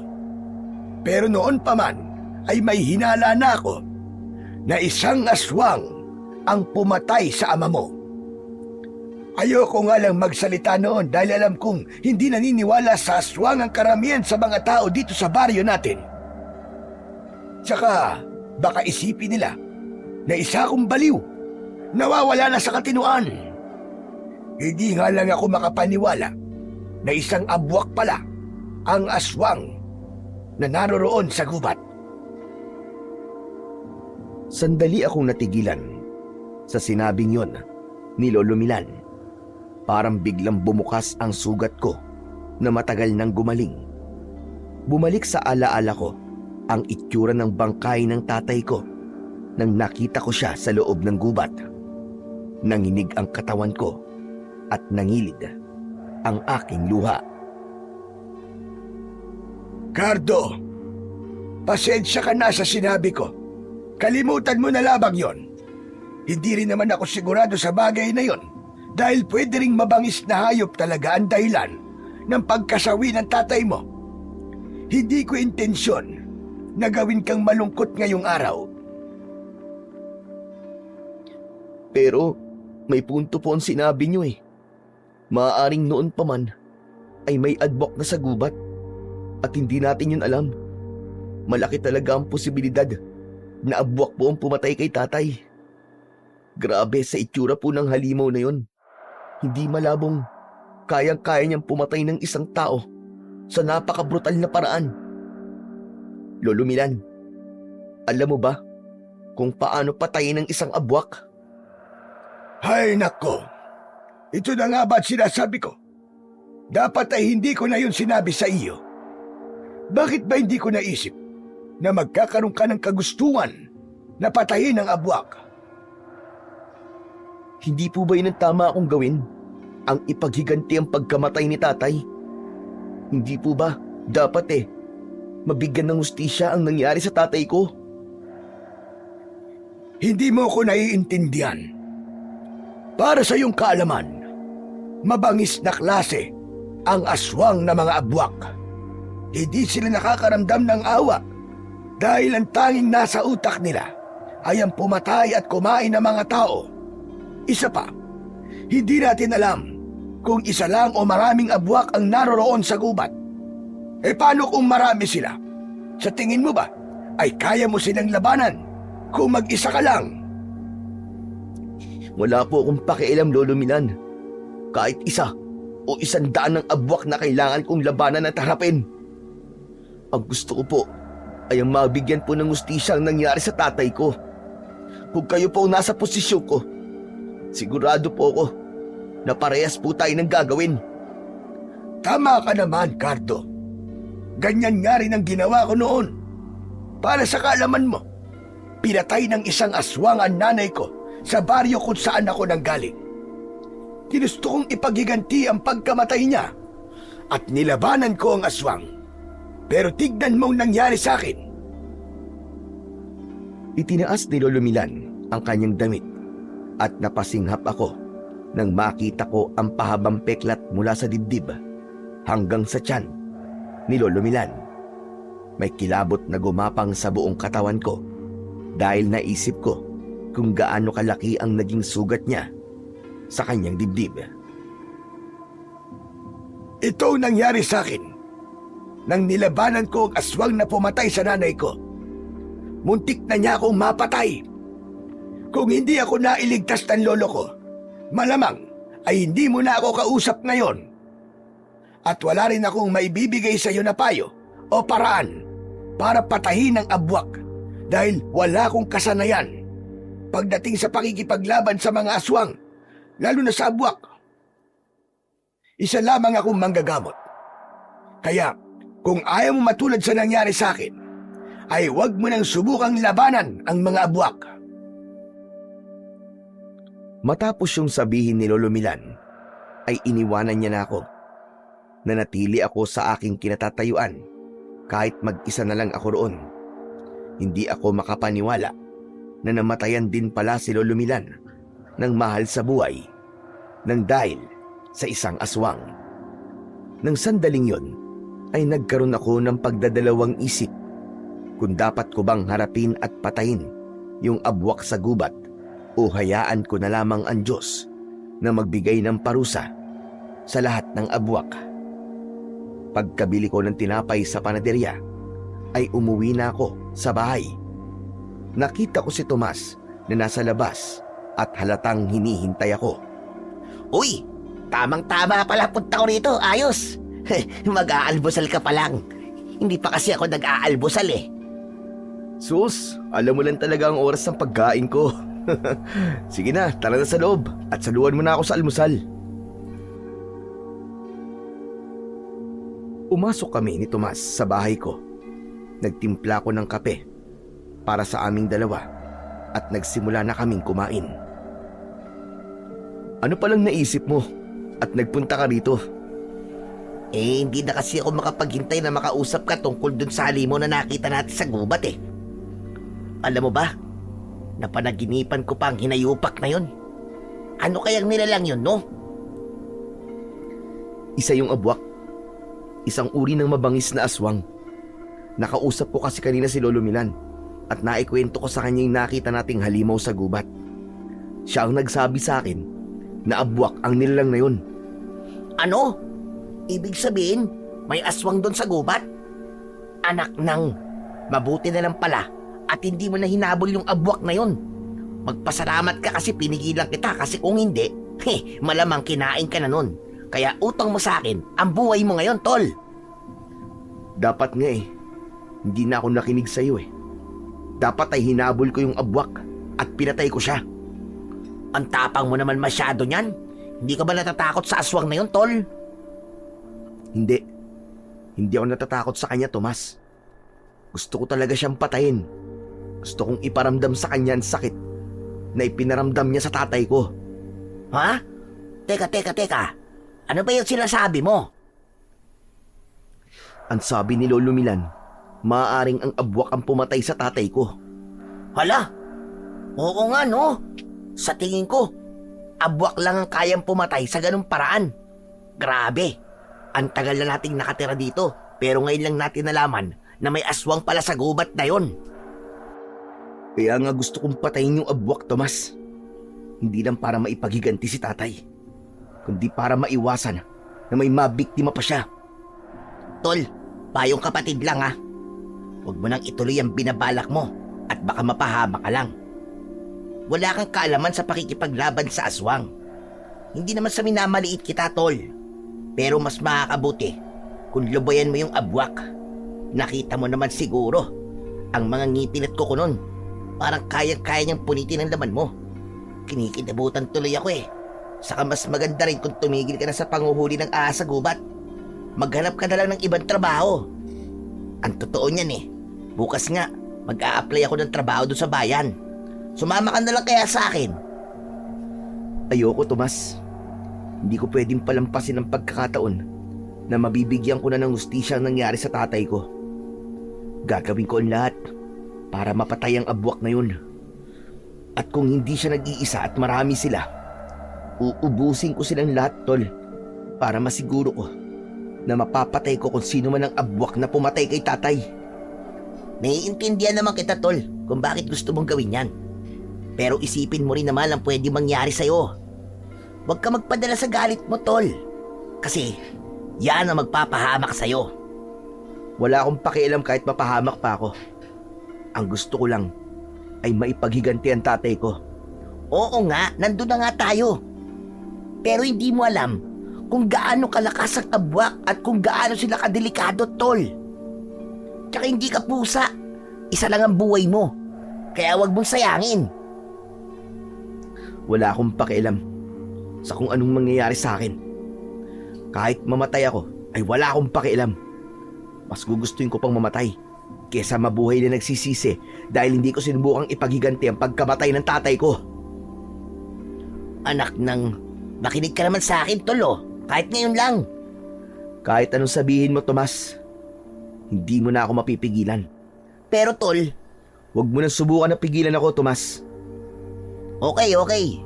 Pero noon pa man ay may hinala na ako na isang aswang ang pumatay sa ama mo. Ayoko nga lang magsalita noon dahil alam kong hindi naniniwala sa aswang ang karamihan sa mga tao dito sa baryo natin. Tsaka baka isipin nila na isa akong baliw, nawawala na sa katinuan. Hindi nga lang ako makapaniwala na isang abwak pala ang aswang na naroroon sa gubat. Sandali akong natigilan sa sinabing yon ni Lolo Milan. Parang biglang bumukas ang sugat ko na matagal nang gumaling. Bumalik sa alaala ko ang itsura ng bangkay ng tatay ko nang nakita ko siya sa loob ng gubat. Nanginig ang katawan ko at nangilid ang aking luha. Cardo, pasensya ka na sa sinabi ko. Kalimutan mo na labang yon. Hindi rin naman ako sigurado sa bagay na yon dahil pwede ring mabangis na hayop talaga ang dahilan ng pagkasawi ng tatay mo. Hindi ko intensyon na gawin kang malungkot ngayong araw. Pero may punto po ang sinabi niyo Maaaring noon pa man ay may adbok na sa gubat at hindi natin yun alam. Malaki talaga ang posibilidad na abwak po ang pumatay kay tatay. Grabe sa itsura po ng halimaw na yun. Hindi malabong kayang-kaya niyang pumatay ng isang tao sa napakabrutal na paraan. Lolo Milan, alam mo ba kung paano patayin ng isang abwak? Hay nako, ito na nga ba't sinasabi ko? Dapat ay hindi ko na yun sinabi sa iyo. Bakit ba hindi ko naisip na magkakaroon ka ng kagustuhan na patayin ang abwak? Hindi po ba yun ang tama akong gawin? Ang ipaghiganti ang pagkamatay ni tatay? Hindi po ba dapat mabigyan ng hustisya ang nangyari sa tatay ko? Hindi mo ko naiintindihan. Para sa iyong kaalaman, mabangis na klase ang aswang na mga abwak. Hindi sila nakakaramdam ng awa dahil ang tanging nasa utak nila ay ang pumatay at kumain ng mga tao. Isa pa, hindi natin alam kung isa lang o maraming abwak ang naroroon sa gubat. Paano kung marami sila? Sa tingin mo ba ay kaya mo silang labanan kung mag-isa ka lang? Wala po akong pakialam, Lolo Milan. Kahit isa o 100 ng abwak na kailangan kong labanan at harapin. Ang gusto ko po ay ang mabigyan po ng hustisya ang nangyari sa tatay ko. Kung kayo po nasa posisyon ko, sigurado po ako na parehas po tayo ng gagawin. Tama ka naman, Cardo. Ganyan nga rin ang ginawa ko noon. Para sa kaalaman mo, pinatay ng isang aswang ang nanay ko sa baryo kung saan ako nanggaling. Ginusto kong ipaghiganti ang pagkamatay niya at nilabanan ko ang aswang. Pero tignan mong nangyari sa akin. Itinaas ni Lolo Milan ang kanyang damit at napasinghap ako nang makita ko ang pahabang peklat mula sa dibdib hanggang sa tiyan ni Lolo Milan. May kilabot na gumapang sa buong katawan ko dahil naisip ko kung gaano kalaki ang naging sugat niya sa kanyang dibdib. Ito ang nangyari sa akin nang nilabanan ko ang aswang na pumatay sa nanay ko. Muntik na niya akong mapatay. Kung hindi ako nailigtas ng lolo ko, malamang ay hindi mo na ako kausap ngayon. At wala rin akong maibibigay sa iyo na payo o paraan para patahin ang abwak dahil wala akong kasanayan pagdating sa pakikipaglaban sa mga aswang, lalo na sa abwak. Isa lamang akong manggagamot. Kaya kung ayaw mo matulad sa nangyari sa akin, ay huwag mo nang subukang labanan ang mga abwak. Matapos yung sabihin ni Lolo Milan, ay iniwanan niya na ako. Nanatili ako sa aking kinatatayuan kahit mag-isa na lang ako roon. Hindi ako makapaniwala na namatayan din pala si Lolo Milan ng mahal sa buhay nang dahil sa isang aswang. Nang sandaling yon ay nagkaroon ako ng pagdadalawang isip kung dapat ko bang harapin at patayin yung abwak sa gubat o hayaan ko na lamang ang Diyos na magbigay ng parusa sa lahat ng abwak. Pagkabili ko ng tinapay sa panaderya, ay umuwi na ako sa bahay. Nakita ko si Tomas na nasa labas at halatang hinihintay ako. Uy, tamang-tama pala punta ko rito. Ayos. Mag-aalmusal ka pa lang. Hindi pa kasi ako nag-aalmusal eh. Sus, alam mo lang talaga ang oras ng pagkain ko. Sige na, tara na sa loob at saluhan mo na ako sa almusal. Umasok kami ni Tomas sa bahay ko. Nagtimpla ko ng kape para sa aming dalawa at nagsimula na kaming kumain. Ano palang naisip mo at nagpunta ka rito? Eh, hindi na kasi ako makapaghintay na makausap ka tungkol dun sa halimaw na nakita natin sa gubat eh. Alam mo ba, napanaginipan ko pa ang hinayupak na yon. Ano kayang nilalang yun, no? Isa yung abwak. Isang uri ng mabangis na aswang. Nakausap ko kasi kanina si Lolo Milan at naikwento ko sa kanya yung nakita nating halimaw sa gubat. Siya ang nagsabi sa akin na abwak ang nilalang na yun. Ano? Ibig sabihin, may aswang doon sa gubat? Anak nang, mabuti na lang pala at hindi mo na hinabol yung abwak na yon. Magpasalamat ka kasi pinigilan kita kasi kung hindi, malamang kinain ka na nun. Kaya utang mo sa akin ang buhay mo ngayon, tol. Dapat nga eh. Hindi na ako nakinig sa iyo eh. Dapat ay hinabol ko yung abwak at pinatay ko siya. Ang tapang mo naman masyado niyan. Hindi ka ba natatakot sa aswang na yon, tol? Hindi. Hindi ako natatakot sa kanya, Tomas. Gusto ko talaga siyang patayin. Gusto kong iparamdam sa kanya ang sakit na ipinaramdam niya sa tatay ko. Ha? Teka. Ano ba yung sinasabi mo? Ang sabi ni Lolo Milan, maaaring ang abwak ang pumatay sa tatay ko. Hala? Oo nga, no? Sa tingin ko, abwak lang ang kayang pumatay sa ganung paraan. Grabe. Ang tagal na nating nakatira dito, pero ngayon lang natin nalaman na may aswang pala sa gubat na yon. Kaya nga gusto kong patayin yung abwak, Tomas. Hindi lang para maipaghiganti si tatay, kundi para maiwasan na may mabiktima pa siya. Tol, payong kapatid lang ha. Huwag mo nang ituloy ang binabalak mo at baka mapahama ka lang. Wala kang kaalaman sa pakikipaglaban sa aswang. Hindi naman sa minamaliit kita, tol. Pero mas makakabuti kung lubayan mo yung abwak. Nakita mo naman siguro ang mga ngipin at kuko nun. Parang kayang-kaya niyang punitin ang laman mo. Kinikilabutan tuloy ako eh. Saka mas maganda rin kung tumigil ka na sa panguhuli ng ahas sa gubat. Maghanap ka na lang ng ibang trabaho. Ang totoo niyan eh. Bukas nga, mag-a-apply ako ng trabaho doon sa bayan. Sumama ka na lang kaya sa akin. Ayoko, Tomas. Hindi ko pwedeng palampasin ang pagkakataon na mabibigyan ko na ng hustisya ang nangyari sa tatay ko. Gagawin ko ang lahat para mapatay ang abwak na yun. At kung hindi siya nag-iisa at marami sila, uubusin ko silang lahat, Tol, para masiguro ko na mapapatay ko kung sino man ang abwak na pumatay kay tatay. Naiintindihan naman kita, Tol, kung bakit gusto mong gawin yan. Pero isipin mo rin naman ang pwede mangyari sa'yo. Huwag ka magpadala sa galit mo, Tol. Kasi yan ang magpapahamak sa'yo. Wala akong pakialam kahit mapahamak pa ako. Ang gusto ko lang ay maipaghiganti ang tatay ko. Oo nga, nandun na nga tayo. Pero hindi mo alam kung gaano kalakas ang abwak at kung gaano sila kadelikado, Tol. Tsaka hindi ka pusa. Isa lang ang buhay mo. Kaya huwag mong sayangin. Wala akong pakialam sa kung anong mangyayari sa akin. Kahit mamatay ako, ay wala akong pakialam. Mas gugustuhin ko pang mamatay kesa mabuhay na nagsisisi dahil hindi ko sinubukang ipaghiganti ang pagkamatay ng tatay ko. Anak ng, makinig ka naman sa akin, Tol, oh. Kahit ngayon lang. Kahit anong sabihin mo, Tomas, hindi mo na ako mapipigilan. Pero, Tol, Huwag mo nang subukan na pigilan ako, Tomas. okay.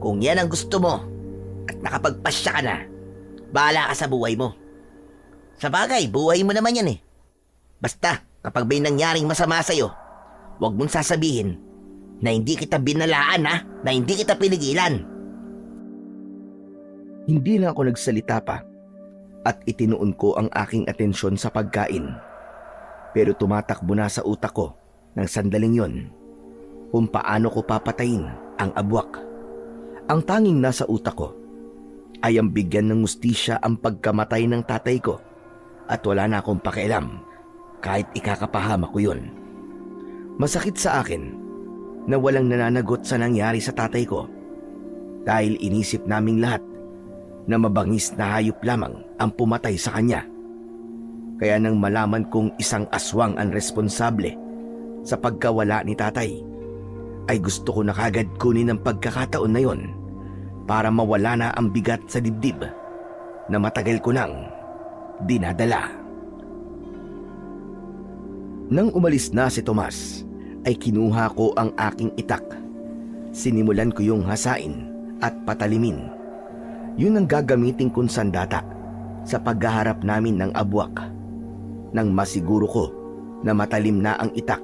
Kung yan ang gusto mo at nakapagpasya ka na, bahala ka sa buhay mo. Sa bagay, buhay mo naman yan eh. Basta, kapag may nangyaring masama sa'yo, huwag mong sasabihin na hindi kita binalaan na hindi kita pinigilan. Hindi na ako nagsalita pa at itinuon ko ang aking atensyon sa pagkain. Pero tumatakbo na sa utak ko ng sandaling yon kung paano ko papatayin ang abwak. Ang tanging nasa utak ko ay ang bigyan ng hustisya ang pagkamatay ng tatay ko at wala na akong pakialam kahit ikakapahama ko yun. Masakit sa akin na walang nananagot sa nangyari sa tatay ko dahil inisip naming lahat na mabangis na hayop lamang ang pumatay sa kanya. Kaya nang malaman kong isang aswang ang responsable sa pagkawala ni tatay, ay gusto ko na kagad kunin ang pagkakataon na yon para mawala na ang bigat sa dibdib na matagal ko nang dinadala. Nang umalis na si Tomas, ay kinuha ko ang aking itak. Sinimulan ko yung hasain at patalimin. Yun ang gagamitin kong sandata sa paghaharap namin ng abwak. Nang masiguro ko na matalim na ang itak,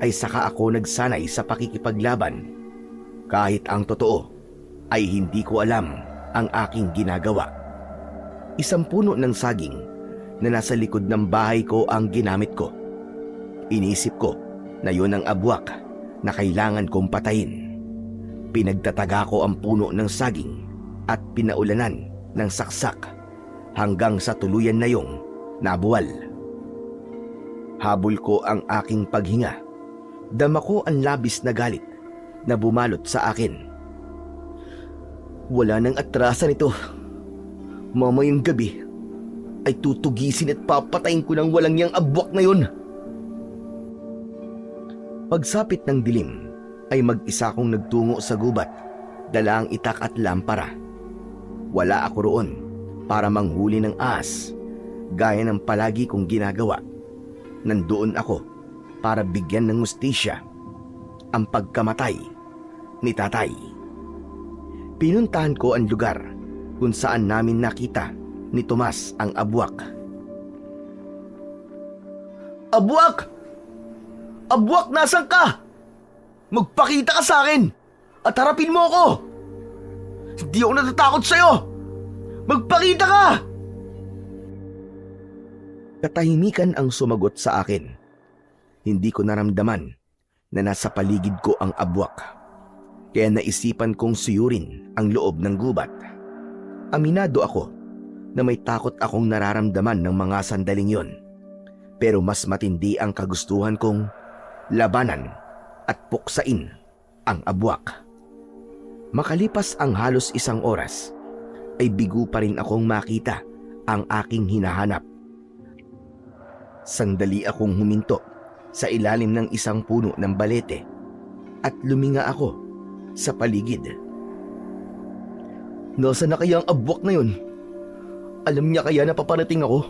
ay saka ako nagsanay sa pakikipaglaban. Kahit ang totoo ay hindi ko alam ang aking ginagawa. Isang puno ng saging na nasa likod ng bahay ko ang ginamit ko. Inisip ko na yun ang abwak na kailangan kong patayin. Pinagtataga ko ang puno ng saging at pinaulanan ng saksak hanggang sa tuluyan na yung nabuwal. Habol ko ang aking paghinga. Dama ko ang labis na galit na bumalot sa akin. Wala nang atrasan ito. Mamayang gabi ay tutugisin at papatayin ko ng walang yang abwak na yun. Pagsapit ng dilim ay mag-isa kong nagtungo sa gubat, dala ang itak at lampara. Wala ako roon para manghuli ng ahas, gaya ng palagi kong ginagawa. Nandoon ako para bigyan ng hustisya ang pagkamatay ni tatay. Pinuntahan ko ang lugar kung saan namin nakita ni Tomas ang abwak. Abwak! Abwak, nasan ka? Magpakita ka sa akin at harapin mo ako. Hindi ako natatakot sa'yo. Magpakita ka! Katahimikan ang sumagot sa akin. Hindi ko naramdaman na nasa paligid ko ang abwak. Kaya naisipan kong suyurin ang loob ng gubat. Aminado ako na may takot akong nararamdaman ng mga sandaling yon. Pero mas matindi ang kagustuhan kong labanan at puksain ang abwak. Makalipas ang halos 1 oras, ay bigo pa rin akong makita ang aking hinahanap. Sandali akong huminto sa ilalim ng isang puno ng balete at luminga ako sa paligid. Nasaan na kaya ang abwak na yun? Alam niya kaya na paparating ako?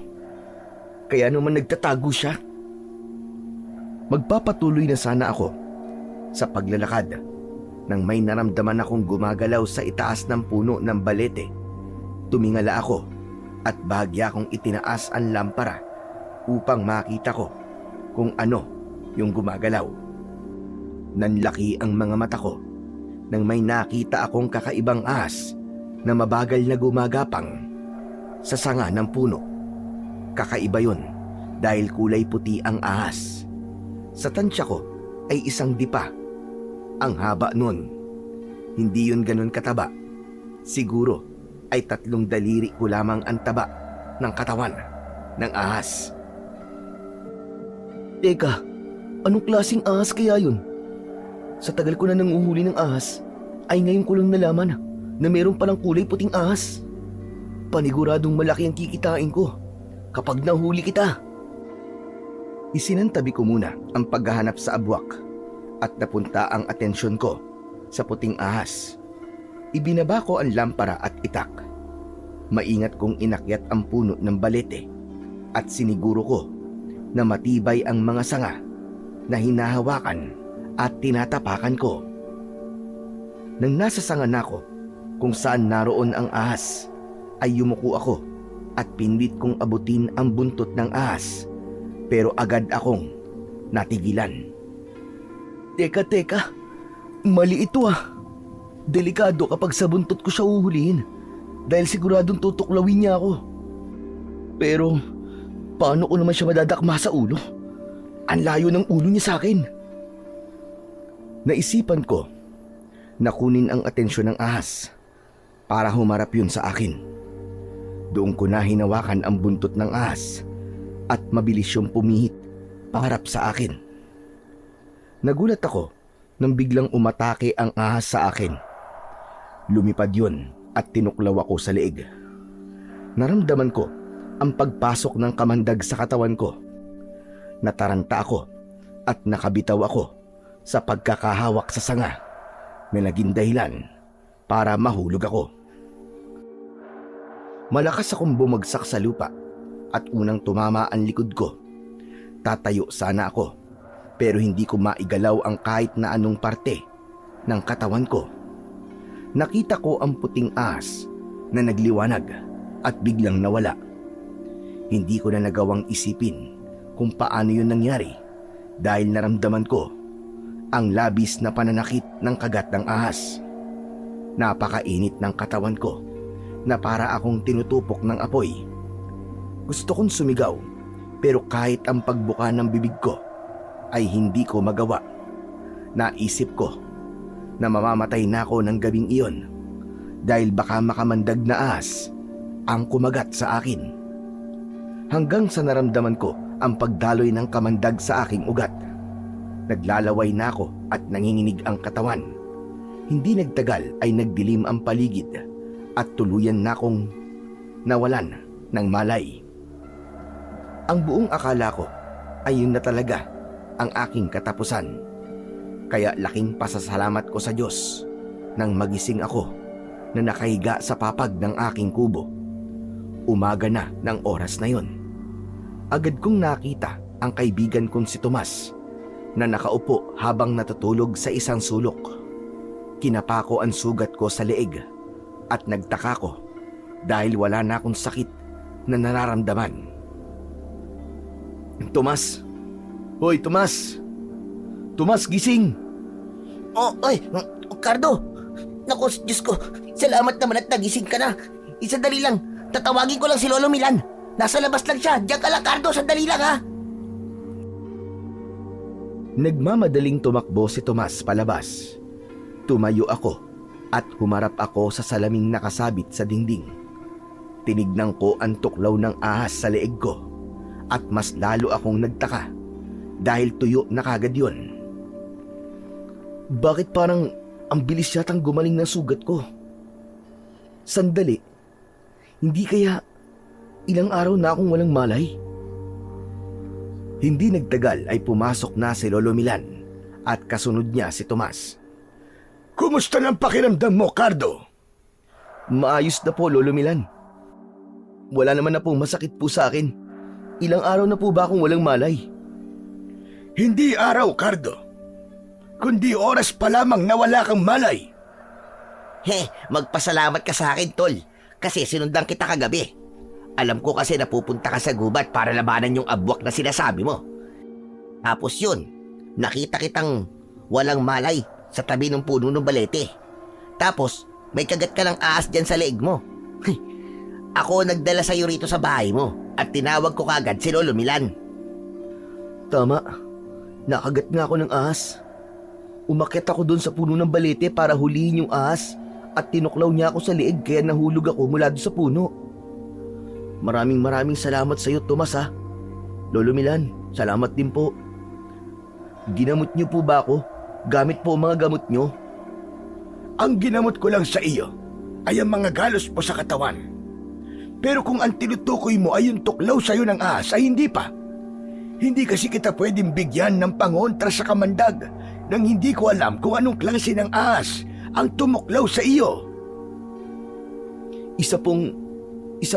Kaya naman nagtatago siya? Magpapatuloy na sana ako sa paglalakad nang may naramdaman akong gumagalaw sa itaas ng puno ng balete. Tumingala ako at bahagya kong itinaas ang lampara upang makita ko kung ano yung gumagalaw. Nanlaki ang mga mata ko nang may nakita akong kakaibang ahas na mabagal na gumagapang sa sanga ng puno. Kakaiba yun dahil kulay puti ang ahas. Sa tansya ko ay isang dipa. Ang haba nun. Hindi yun ganun kataba. Siguro ay 3 daliri ko lamang ang taba ng katawan ng ahas. Teka, anong klaseng ahas kaya yun? Sa tagal ko na nanguhuli ng ahas, ay ngayon ko lang nalaman na meron palang kulay puting ahas. Paniguradong malaki ang kikitain ko kapag nahuli kita. Isinantabi ko muna ang paghahanap sa abwak at napunta ang atensyon ko sa puting ahas. Ibinaba ko ang lampara at itak. Maingat kong inakyat ang puno ng balete at siniguro ko na matibay ang mga sanga na hinahawakan at tinatapakan ko. Nang nasa sanga na ako kung saan naroon ang ahas, ay yumuko ako at pinlit kong abutin ang buntot ng ahas, pero agad akong natigilan. Teka, mali ito ah. Delikado kapag sa buntot ko siya uhulihin dahil siguradong tutuklawin niya ako. Pero paano ko naman siya madadakma sa ulo? Ang layo ng ulo niya sa akin. Naisipan ko na kunin ang atensyon ng ahas para humarap yun sa akin. Doon ko na hinawakan ang buntot ng ahas at mabilis yung pumihit paharap sa akin. Nagulat ako nang biglang umatake ang ahas sa akin. Lumipad yun at tinuklaw ako sa leeg. Naramdaman ko ang pagpasok ng kamandag sa katawan ko. Nataranta ako at nakabitaw ako sa pagkakahawak sa sanga na naging dahilan para mahulog ako. Malakas akong bumagsak sa lupa at unang tumama ang likod ko. Tatayo sana ako pero hindi ko maigalaw ang kahit na anong parte ng katawan ko. Nakita ko ang puting ahas na nagliwanag at biglang nawala. Hindi ko na nagawang isipin kung paano yun nangyari dahil naramdaman ko ang labis na pananakit ng kagat ng ahas. Napakainit ng katawan ko na para akong tinutupok ng apoy. Gusto kong sumigaw pero kahit ang pagbuka ng bibig ko ay hindi ko magawa. Naisip ko na mamamatay na ako ng gabing iyon dahil baka makamandag na ahas ang kumagat sa akin. Hanggang sa naramdaman ko ang pagdaloy ng kamandag sa aking ugat. Naglalaway na ako at nanginginig ang katawan. Hindi nagtagal ay nagdilim ang paligid at tuluyan na akong nawalan ng malay. Ang buong akala ko ay yun na talaga ang aking katapusan. Kaya laking pasasalamat ko sa Diyos nang magising ako na nakahiga sa papag ng aking kubo. Umaga na ng oras na yon. Agad kong nakita ang kaibigan kong si Tomas na nakaupo habang natutulog sa isang sulok. Kinapa ko ang sugat ko sa leeg at nagtaka ko dahil wala na akong sakit na nararamdaman. Tomas! Hoy, Tomas! Tomas, gising! Oy, Cardo! Naku, Diyos ko, salamat naman at nagising ka na. Sandali lang, tatawagin ko lang si Lolo Milan. Nasa labas lang siya. Diyan ka lang, Cardo, sandali lang ha. Nagmamadaling tumakbo si Tomas palabas. Tumayo ako at humarap ako sa salaming nakasabit sa dingding. Tinignan ko ang tuklaw ng ahas sa leeg ko at mas lalo akong nagtaka dahil tuyo na kagad yun. Bakit parang ang bilis yatang gumaling ng sugat ko? Sandali, hindi kaya ilang araw na akong walang malay? Hindi nagtagal ay pumasok na si Lolo Milan at kasunod niya si Tomas. Kumusta ng pakiramdam mo, Cardo? Maayos na po, Lolo Milan. Wala naman na pong masakit po sa akin. Ilang araw na po ba akong walang malay? Hindi araw, Cardo. Kundi oras pa lamang na wala kang malay. Magpasalamat ka sa akin, tol. Kasi sinundan kita kagabi. Alam ko kasi napupunta ka sa gubat para labanan yung abwak na sinasabi mo. Tapos yun, nakita kitang walang malay sa tabi ng puno ng balete. Tapos, may kagat ka ng ahas dyan sa leeg mo. Ako nagdala sa'yo rito sa bahay mo at tinawag ko kagad si Lolo Milan. Tama. Nakagat nga ako ng ahas. Umakyat ako doon sa puno ng balete para hulihin yung ahas at tinuklaw niya ako sa leeg kaya nahulog ako mula doon sa puno. Maraming salamat sa iyo, Tomas, ha. Lolo Milan, salamat din po. Ginamot niyo po ba ako? Gamit po ang mga gamot niyo? Ang ginamot ko lang sa iyo ay ang mga galos mo sa katawan. Pero kung ang tinutukoy mo ay yung tuklaw sa iyo ng ahas ay hindi pa. Hindi kasi kita pwedeng bigyan ng pangontra sa kamandag nang hindi ko alam kung anong klase ng ahas ang tumuklaw sa iyo. Isa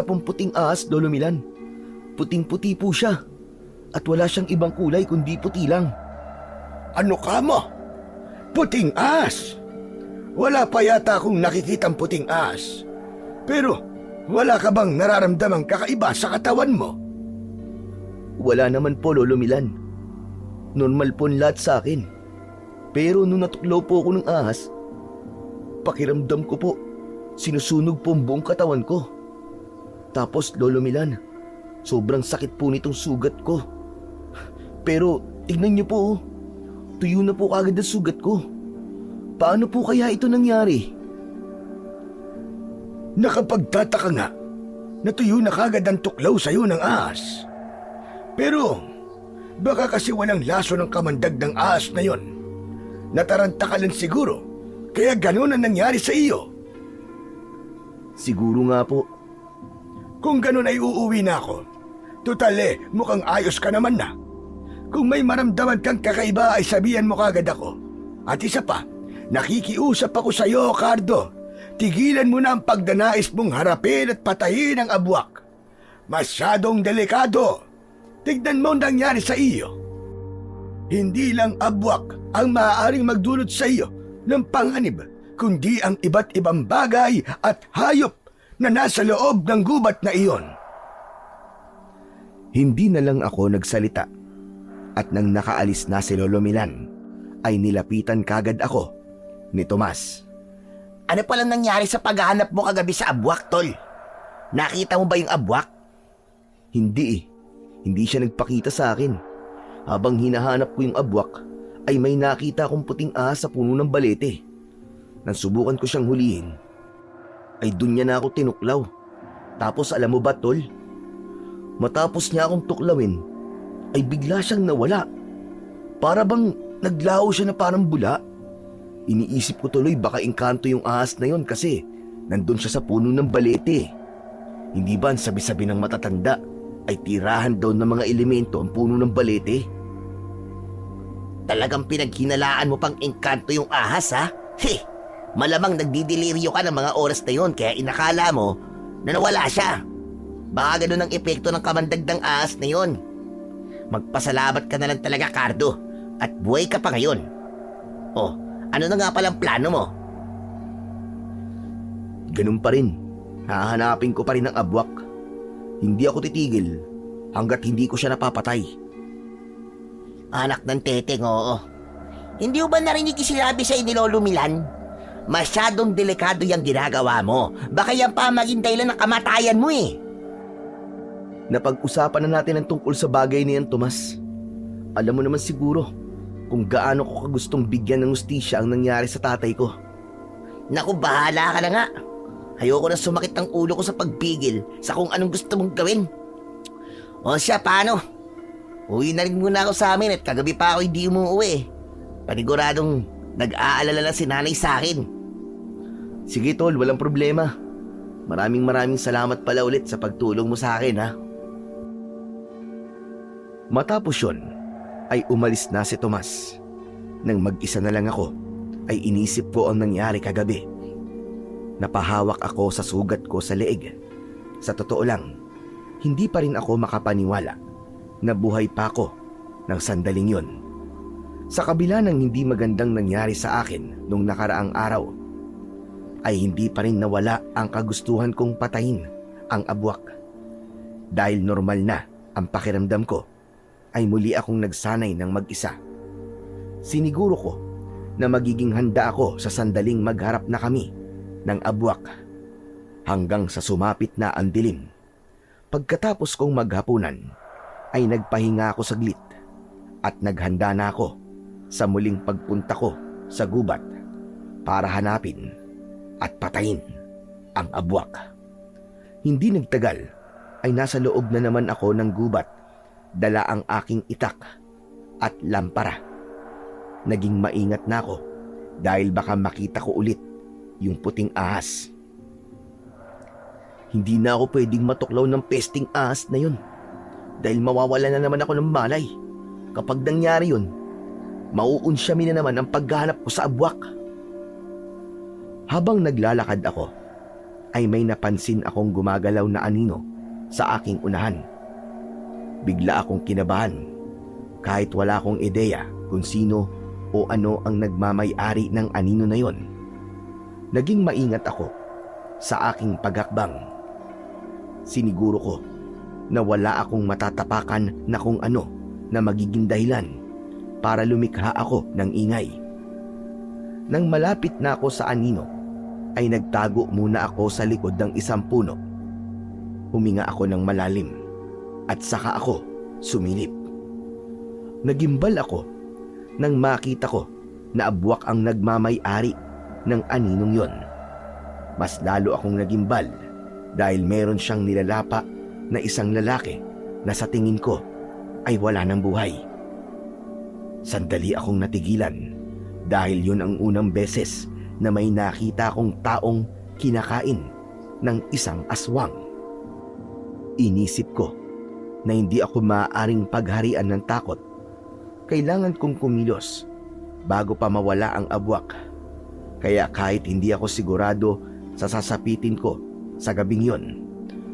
pong puting ahas, Lolo Milan. Puting-puti po siya. At wala siyang ibang kulay kundi puti lang. Ano ka mo? Puting ahas? Wala pa yata akong nakikitang puting ahas. Pero wala ka bang nararamdamang kakaiba sa katawan mo? Wala naman po, Lolo Milan. Normal po ang lahat sa akin. Pero nung natuklaw po ako ng ahas, pakiramdam ko po, sinusunog po ang buong katawan ko. Tapos, Lolo Milan, sobrang sakit po nitong sugat ko. Pero tignan niyo po, tuyo na po kagad ang sugat ko. Paano po kaya ito nangyari? Nakapagtataka nga, natuyo na kagad ang tuklaw sa iyo ng ahas. Pero baka kasi walang laso ng kamandag ng ahas na yon. Nataranta ka lang siguro, kaya ganun ang nangyari sa iyo. Siguro nga po. Kung ganun ay uuwi na ako. Tutal mukhang ayos ka naman na. Kung may maramdaman kang kakaiba ay sabihan mo kagad ako. At isa pa, nakikiusap ako sa iyo, Cardo. Tigilan mo na ang pagdanais mong harapin at patayin ang abwak. Masyadong delikado. Tignan mo ang nangyari sa iyo. Hindi lang abwak ang maaaring magdulot sa iyo ng panganib, kundi ang iba't ibang bagay at hayop na nasa loob ng gubat na iyon. Hindi na lang ako nagsalita at nang nakaalis na si Lolo Milan ay nilapitan kagad ako ni Tomas. Ano palang nangyari sa paghahanap mo kagabi sa abwak, tol? Nakita mo ba yung abwak? Hindi. Hindi siya nagpakita sa akin. Habang hinahanap ko yung abwak, ay may nakita akong puting ahas sa puno ng balete. Nang subukan ko siyang hulihin, ay dun niya na ako tinuklaw. Tapos alam mo ba, tol? Matapos niya akong tuklawin, ay bigla siyang nawala. Para bang naglaho siya na parang bula. Iniisip ko tuloy baka engkanto yung ahas na yon kasi nandun siya sa puno ng balete. Hindi ba ang sabi-sabi ng matatanda ay tirahan daw ng mga elemento ang puno ng balete? Talagang pinaghinalaan mo pang engkanto yung ahas, ha? Malamang nagdidelirio ka ng mga oras na yon kaya inakala mo na nawala siya. Baka ganun ang epekto ng kamandag ng ahas na yon. Magpasalamat ka na lang talaga, Cardo, at buhay ka pa ngayon. Oh, ano na nga palang plano mo? Ganun pa rin. Hahanapin ko pa rin ang abwak. Hindi ako titigil hanggat hindi ko siya napapatay. Anak ng teteng, oo. Hindi mo ba narinig yung sinabi sa'yo ni Lolo Milan? Masyadong delikado yung ginagawa mo. Baka yan pa maging dahilan ng kamatayan mo eh. Napag-usapan na natin ang tungkol sa bagay niyan, Tomas. Alam mo naman siguro kung gaano ko kagustong bigyan ng hustisya ang nangyari sa tatay ko. Naku, bahala ka na nga. Ayoko na sumakit ang ulo ko sa pagpigil sa kung anong gusto mong gawin. O siya, paano? Uwi na rin muna ako sa amin at kagabi pa ako hindi umuwi. Paniguradong nag-aalala na si nanay sa akin. Sige tol, walang problema. Maraming salamat pala ulit sa pagtulong mo sa akin, ha. Matapos yun, ay umalis na si Tomas. Nang mag-isa na lang ako, ay inisip ko ang nangyari kagabi. Napahawak ako sa sugat ko sa leeg. Sa totoo lang, hindi pa rin ako makapaniwala na buhay pa ako ng sandaling yun. Sa kabila ng hindi magandang nangyari sa akin nung nakaraang araw, ay hindi pa rin nawala ang kagustuhan kong patayin ang abwak. Dahil normal na ang pakiramdam ko, ay muli akong nagsanay ng mag-isa. Siniguro ko na magiging handa ako sa sandaling magharap na kami ng abwak hanggang sa sumapit na ang dilim. Pagkatapos kong maghapunan, ay nagpahinga ako saglit at naghanda na ako sa muling pagpunta ko sa gubat para hanapin at patayin ang abwak. Hindi nagtagal ay nasa loob na naman ako ng gubat, dala ang aking itak at lampara. Naging maingat na ako dahil baka makita ko ulit yung puting ahas. Hindi na ako pwedeng matuklaw ng pesting ahas na yun dahil mawawala na naman ako ng malay. Kapag nangyari yun, mauunsyamin na naman ang paghahanap ko sa abwak. Habang naglalakad ako, ay may napansin akong gumagalaw na anino sa aking unahan. Bigla akong kinabahan kahit wala akong ideya kung sino o ano ang nagmamay-ari ng anino na yon. Naging maingat ako sa aking paghakbang. Siniguro ko na wala akong matatapakan na kung ano na magiging dahilan para lumikha ako ng ingay. Nang malapit na ako sa anino, ay nagtago muna ako sa likod ng isang puno. Huminga ako ng malalim at saka ako sumilip. Nagimbal ako nang makita ko na abwak ang nagmamay-ari ng aninong yon. Mas lalo akong nagimbal dahil meron siyang nilalapa na isang lalaki na sa tingin ko ay wala ng buhay. Sandali akong natigilan dahil yun ang unang beses na may nakita akong taong kinakain ng isang aswang. Inisip ko na hindi ako maaaring pagharian ng takot. Kailangan kong kumilos bago pa mawala ang abwak. Kaya kahit hindi ako sigurado sa sasapitin ko sa gabing yon,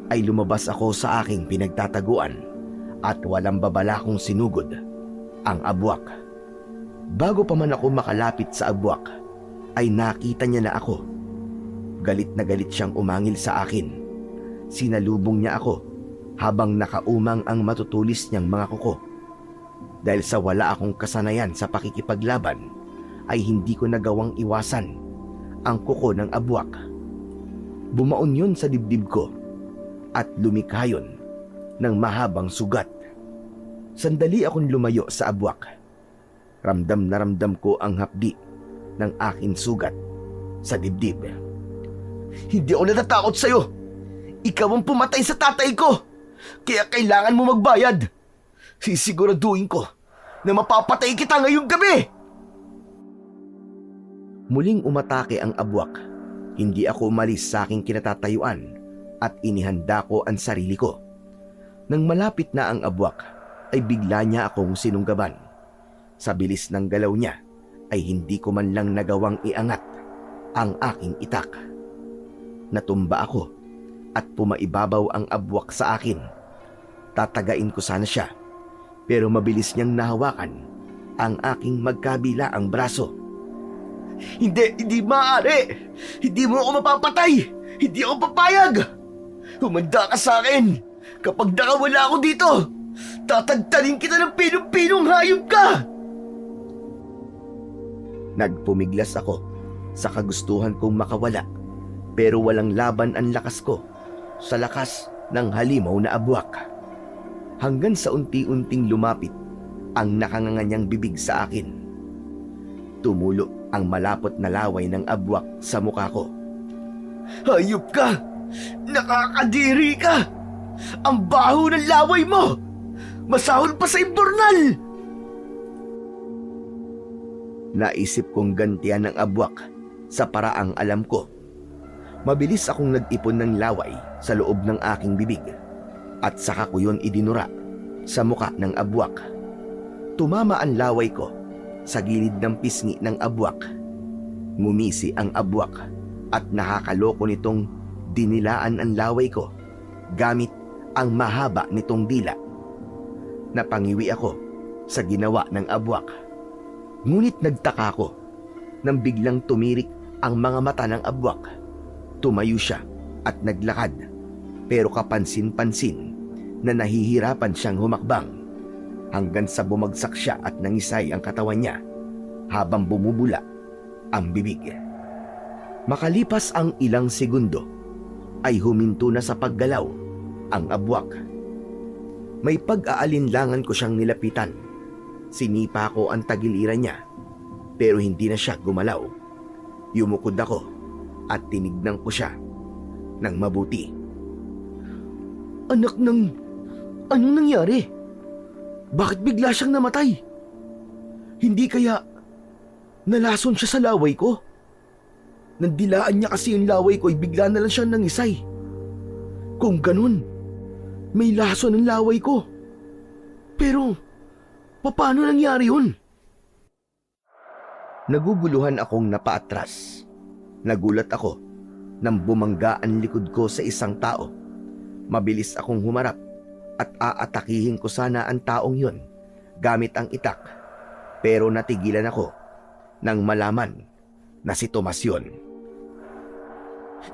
ay lumabas ako sa aking pinagtataguan at walang babala kong sinugod ang abwak. Bago pa man ako makalapit sa abwak, ay nakita niya na ako. Galit na galit siyang umangil sa akin. Sinalubong niya ako habang nakaumang ang matutulis niyang mga kuko. Dahil sa wala akong kasanayan sa pakikipaglaban, ay hindi ko nagawang iwasan ang kuko ng abwak. Bumaon yun sa dibdib ko at lumikha yun ng mahabang sugat. Sandali akong lumayo sa abwak. Ramdam na ramdam ko ang hapdi ng aking sugat sa dibdib. Hindi ako natatakot sa'yo. Ikaw ang pumatay sa tatay ko. Kaya kailangan mo magbayad. Sisiguraduhin ko na mapapatay kita ngayong gabi. Muling umatake ang abwak. Hindi ako umalis sa aking kinatatayuan at inihanda ko ang sarili ko. Nang malapit na ang abwak, ay bigla niya akong sinunggaban. Sa bilis ng galaw niya, ay hindi ko man lang nagawang iangat ang aking itak. Natumba ako at pumaibabaw ang abwak sa akin. Tatagain ko sana siya, pero mabilis niyang nahawakan ang aking magkabilaang braso. Hindi maaari! Hindi mo ako mapapatay! Hindi ako papayag! Humanda ka sa akin! Kapag nakawala ako dito, tatagtarin kita ng pinong-pinong hayop ka! Nagpumiglas ako sa kagustuhan kong makawala, pero walang laban ang lakas ko sa lakas ng halimaw na abwak. Hanggang sa unti-unting lumapit ang nakanganganyang bibig sa akin. Tumulo ang malapot na laway ng abwak sa mukha ko. Hayop ka! Nakakadiri ka! Ang baho ng laway mo! Masahol pa sa imbornal! Naisip kong gantian ng abwak sa paraang alam ko. Mabilis akong nag-ipon ng laway sa loob ng aking bibig at saka ko yun idinura sa muka ng abwak. Tumama ang laway ko sa gilid ng pisngi ng abwak. Ngumisi ang abwak at nakakaloko nitong dinilaan ang laway ko gamit ang mahaba nitong dila. Napangiwi ako sa ginawa ng abwak. Ngunit nagtaka ko nang biglang tumirik ang mga mata ng abwak. Tumayo siya at naglakad, pero kapansin-pansin na nahihirapan siyang humakbang hanggang sa bumagsak siya at nangisay ang katawan niya habang bumubula ang bibig. Makalipas ang ilang segundo ay huminto na sa paggalaw ang abwak. May pag-aalinlangan ko siyang nilapitan. Sinipa ko ang tagiliran niya pero hindi na siya gumalaw. Yumukod ako at tinignan ko siya ng mabuti. Anak ng... anong nangyari? Bakit bigla siyang namatay? Hindi kaya nalason siya sa laway ko? Nandilaan niya kasi yung laway ko ay bigla na lang siyang nangisay. Kung ganun, may lason ng laway ko. Pero, paano nangyari yun? Naguguluhan akong napaatras. Nagulat ako nang bumangga ang likod ko sa isang tao. Mabilis akong humarap at aatakihin ko sana ang taong yun gamit ang itak. Pero natigilan ako nang malaman na si Tomas yun.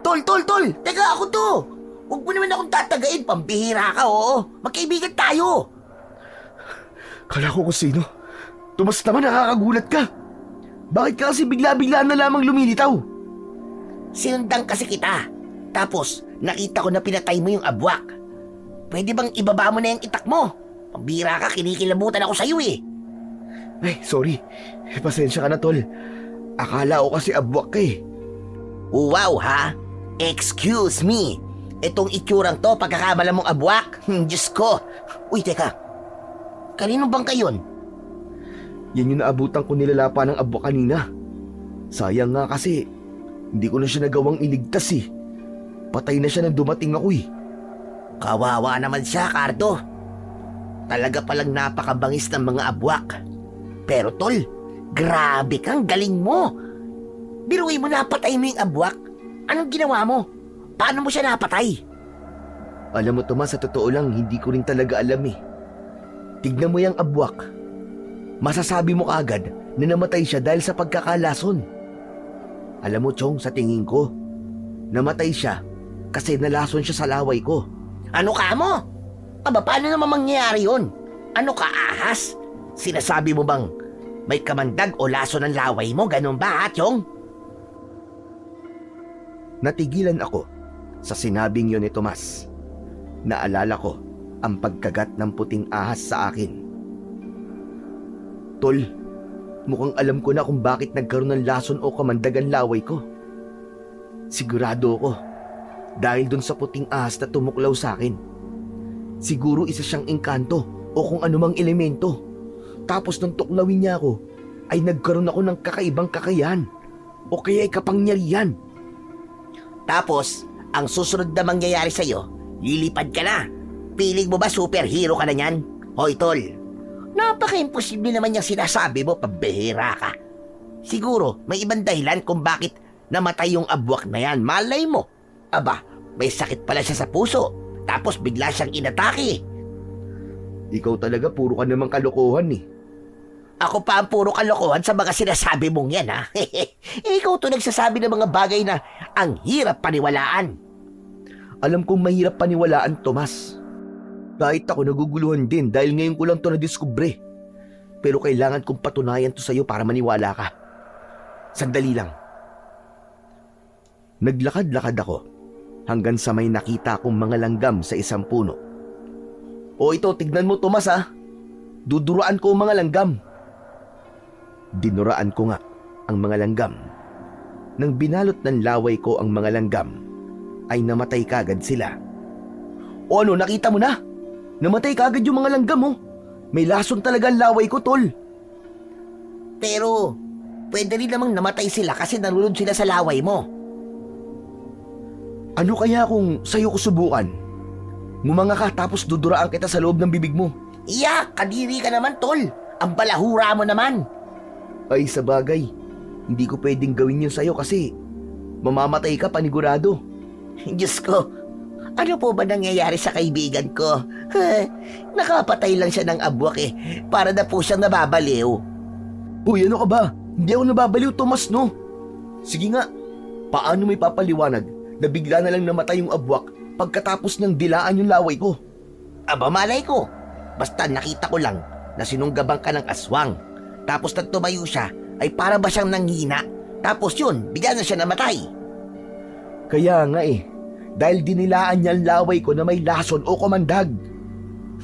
Tol! Teka, ako to! Huwag mo naman akong tatagain, pambihira ka, oo. Magkaibigan tayo. Kala ko kung sino. Tomas naman, nakakagulat ka. Bakit ka kasi bigla-bigla na lamang lumilitaw? Sinundan kasi kita. Tapos, nakita ko na pinatay mo yung abwak. Pwede bang ibaba mo na yung itak mo? Pambihira ka, kinikilabutan ako sa'yo eh. Ay, sorry. Pasensya ka na, tol. Akala ko kasi abwak ka eh. Wow, ha? Excuse me. Itong itsurang to, pagkakamala mong abwak? Diyos ko. Uy, teka. Kanino bang kayon? Yan yung naabutan ko nilalapa ng abwak kanina. Sayang nga kasi, hindi ko na siya nagawang iligtas eh. Patay na siya nang dumating ako eh. Kawawa naman siya, Cardo. Talaga palang napakabangis ng mga abwak. Pero tol, grabe kang galing mo. Biruin mo, napatay mo yung abwak. Anong ginawa mo? Paano mo siya napatay? Alam mo, Tomas, sa totoo lang, hindi ko rin talaga alam eh. Tignan mo yung abwak. Masasabi mo kaagad na namatay siya dahil sa pagkakalason. Alam mo, Chong, sa tingin ko, namatay siya kasi nalason siya sa laway ko. Ano ka mo? Aba, paano naman mangyayari yun? Ano ka, ahas? Sinasabi mo bang may kamandag o laso ng laway mo? Ganun ba, ha, Chong? Natigilan ako sa sinabing yun ni Tomas. Naalala ko ang pagkagat ng puting ahas sa akin. Tol, mukhang alam ko na kung bakit nagkaroon ng lason o kamandag ang laway ko. Sigurado ako, dahil dun sa puting ahas na tumuklaw sa akin. Siguro isa siyang engkanto o kung anumang elemento. Tapos nung tuklawin niya ako, ay nagkaroon ako ng kakaibang kakayahan o kaya ay kapangyarihan. Tapos, ang susunod na mangyayari sa'yo, lilipad ka na. Piling mo ba superhero ka na yan? Hoy, tol. Napaka-imposible naman yung sinasabi mo, pambihira ka. Siguro, may ibang dahilan kung bakit namatay yung abwak na yan. Malay mo. Aba, may sakit pala siya sa puso. Tapos bigla siyang inatake. Ikaw talaga, puro ka namang kalokohan eh. Ako pa ang puro kalokohan sa mga sinasabi mong yan, ha? Ikaw to nagsasabi ng mga bagay na ang hirap paniwalaan. Alam kong mahirap paniwalaan, Tomas. Kahit ako naguguluhan din dahil ngayon ko lang to nadiskubre. Pero kailangan kong patunayan to sa'yo para maniwala ka. Sandali lang. Naglakad-lakad ako hanggang sa may nakita kong mga langgam sa isang puno. O ito, tignan mo, Tomas, ha? Duduraan ko ang mga langgam. Dinuraan ko nga ang mga langgam. Nang binalot ng laway ko ang mga langgam, ay namatay kagad sila. O ano, nakita mo na? Namatay kagad yung mga langgam, oh. May lason talaga ang laway ko, tol. Pero, pwede rin namang namatay sila kasi nalulod sila sa laway mo. Ano kaya kung sa'yo ko subukan? Ngumanga ka tapos duduraan kita sa loob ng bibig mo. Iyak, kadiri ka naman, tol. Ang balahura mo naman. Ay, sa bagay. Hindi ko pwedeng gawin yun sa'yo kasi mamamatay ka panigurado. Diyos ko, ano po ba nangyayari sa kaibigan ko? Nakapatay lang siya ng abwak para na po siyang nababaliw. Uy, ano ka ba? Hindi ako nababaliw, Tomas, no? Sige nga, paano may papaliwanag na bigla na lang namatay yung abwak pagkatapos ng dilaan yung laway ko? Aba malay ko, basta nakita ko lang na sinunggabang ka ng aswang. Tapos nang tumayo siya ay para ba siyang nanghina. Tapos yun, bigla na siya namatay. Kaya nga dahil dinilaan niya ang laway ko na may lason o kumandag.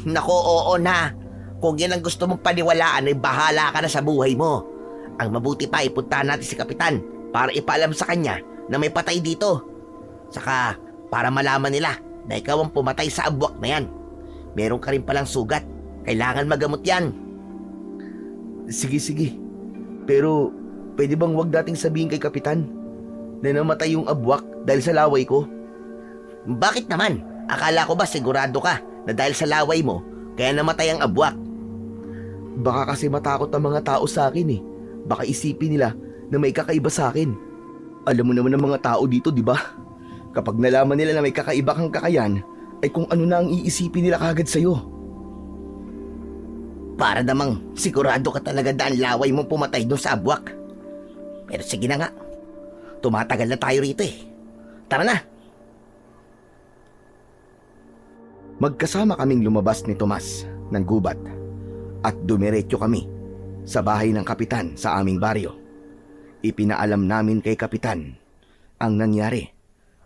Nako, oo na. Kung yan ang gusto mong paniwalaan ay bahala ka na sa buhay mo. Ang mabuti pa ipuntahan natin si Kapitan para ipaalam sa kanya na may patay dito. Saka para malaman nila na ikaw ang pumatay sa abwak na yan. Meron ka rin palang sugat. Kailangan magamot yan. Sige. Pero pwede bang wag dating sabihin kay Kapitan na namatay yung abwak dahil sa laway ko? Bakit naman? Akala ko ba sigurado ka na dahil sa laway mo kaya namatay ang abwak? Baka kasi matakot ang mga tao sa akin Baka isipin nila na may kakaiba sa akin. Alam mo naman ang mga tao dito, di ba? Kapag nalaman nila na may kakaiba kang kakayan, ay kung ano na ang iisipin nila kagad sa'yo. Para namang sigurado ka talaga na ang laway mo pumatay doon sa abwak. Pero sige na nga. Tumatagal na tayo rito Tara na. Magkasama kaming lumabas ni Tomas ng gubat at dumiretso kami sa bahay ng kapitan sa aming baryo. Ipinaalam namin kay Kapitan ang nangyari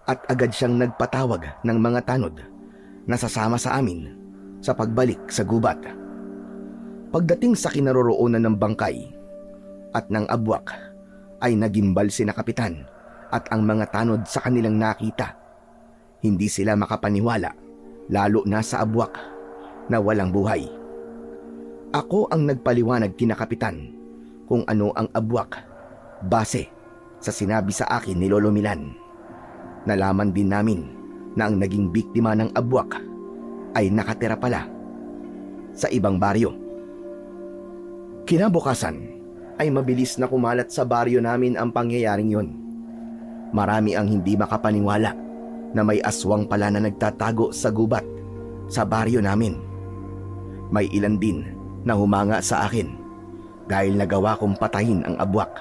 at agad siyang nagpatawag ng mga tanod na sasama sa amin sa pagbalik sa gubat. Pagdating sa kinaroroonan ng bangkay at ng abwak ay nagimbal sina Kapitan at ang mga tanod sa kanilang nakita. Hindi sila makapaniwala, lalo na sa abwak na walang buhay. Ako ang nagpaliwanag kina Kapitan kung ano ang abwak base sa sinabi sa akin ni Lolo Milan. Nalaman din namin na ang naging biktima ng abwak ay nakatira pala sa ibang baryo. Kinabukasan ay mabilis na kumalat sa baryo namin ang pangyayaring yon. Marami ang hindi makapaniwala na may aswang pala na nagtatago sa gubat sa baryo namin. May ilan din na humanga sa akin dahil nagawa kong patayin ang abwak.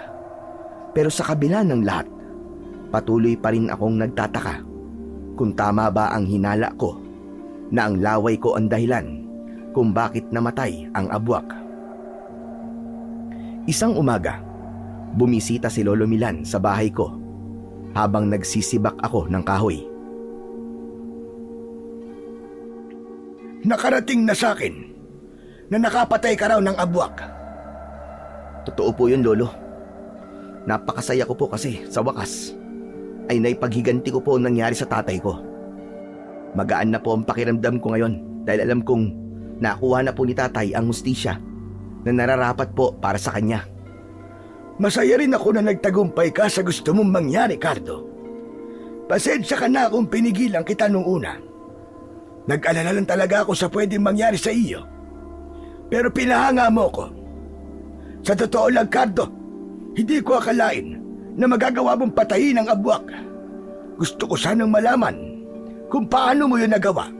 Pero sa kabila ng lahat, patuloy pa rin akong nagtataka kung tama ba ang hinala ko na ang laway ko ang dahilan kung bakit namatay ang abwak. Isang umaga, bumisita si Lolo Milan sa bahay ko habang nagsisibak ako ng kahoy. Nakarating na sa akin na nakapatay ka raw ng abwak. Totoo po yun, Lolo. Napakasaya ko po kasi sa wakas ay naipaghiganti ko po ang nangyari sa tatay ko. Magaan na po ang pakiramdam ko ngayon dahil alam kong nakuha na po ni tatay ang hustisya na nararapat po para sa kanya. Masaya rin ako na nagtagumpay ka sa gusto mong mangyari, Cardo. Pasensya ka na kung pinigilan kita nung una. Nag-alala lang talaga ako sa pwedeng mangyari sa iyo. Pero pinahanga mo ko. Sa totoo lang, Cardo, hindi ko akalain na magagawa mong patayin ang abwak. Gusto ko sanang malaman kung paano mo yun nagawa.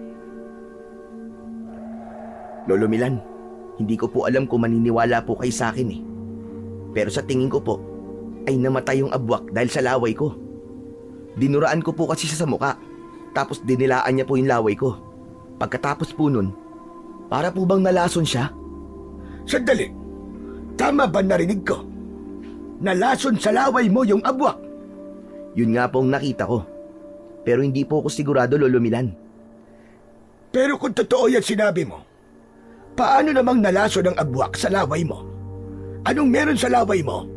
Lolo Milan, hindi ko po alam kung maniniwala po kayo sa akin Pero sa tingin ko po, ay namatay yung abwak dahil sa laway ko. Dinuraan ko po kasi siya sa muka, tapos dinilaan niya po yung laway ko. Pagkatapos po nun, para po bang nalason siya? Sandali, tama ba narinig ko? Nalason sa laway mo yung abwak? Yun nga po ang nakita ko. Pero hindi po ako sigurado, Lolo Milan. Pero kung totoo yan sinabi mo, paano namang nalason ang abwak sa laway mo? Anong meron sa laway mo?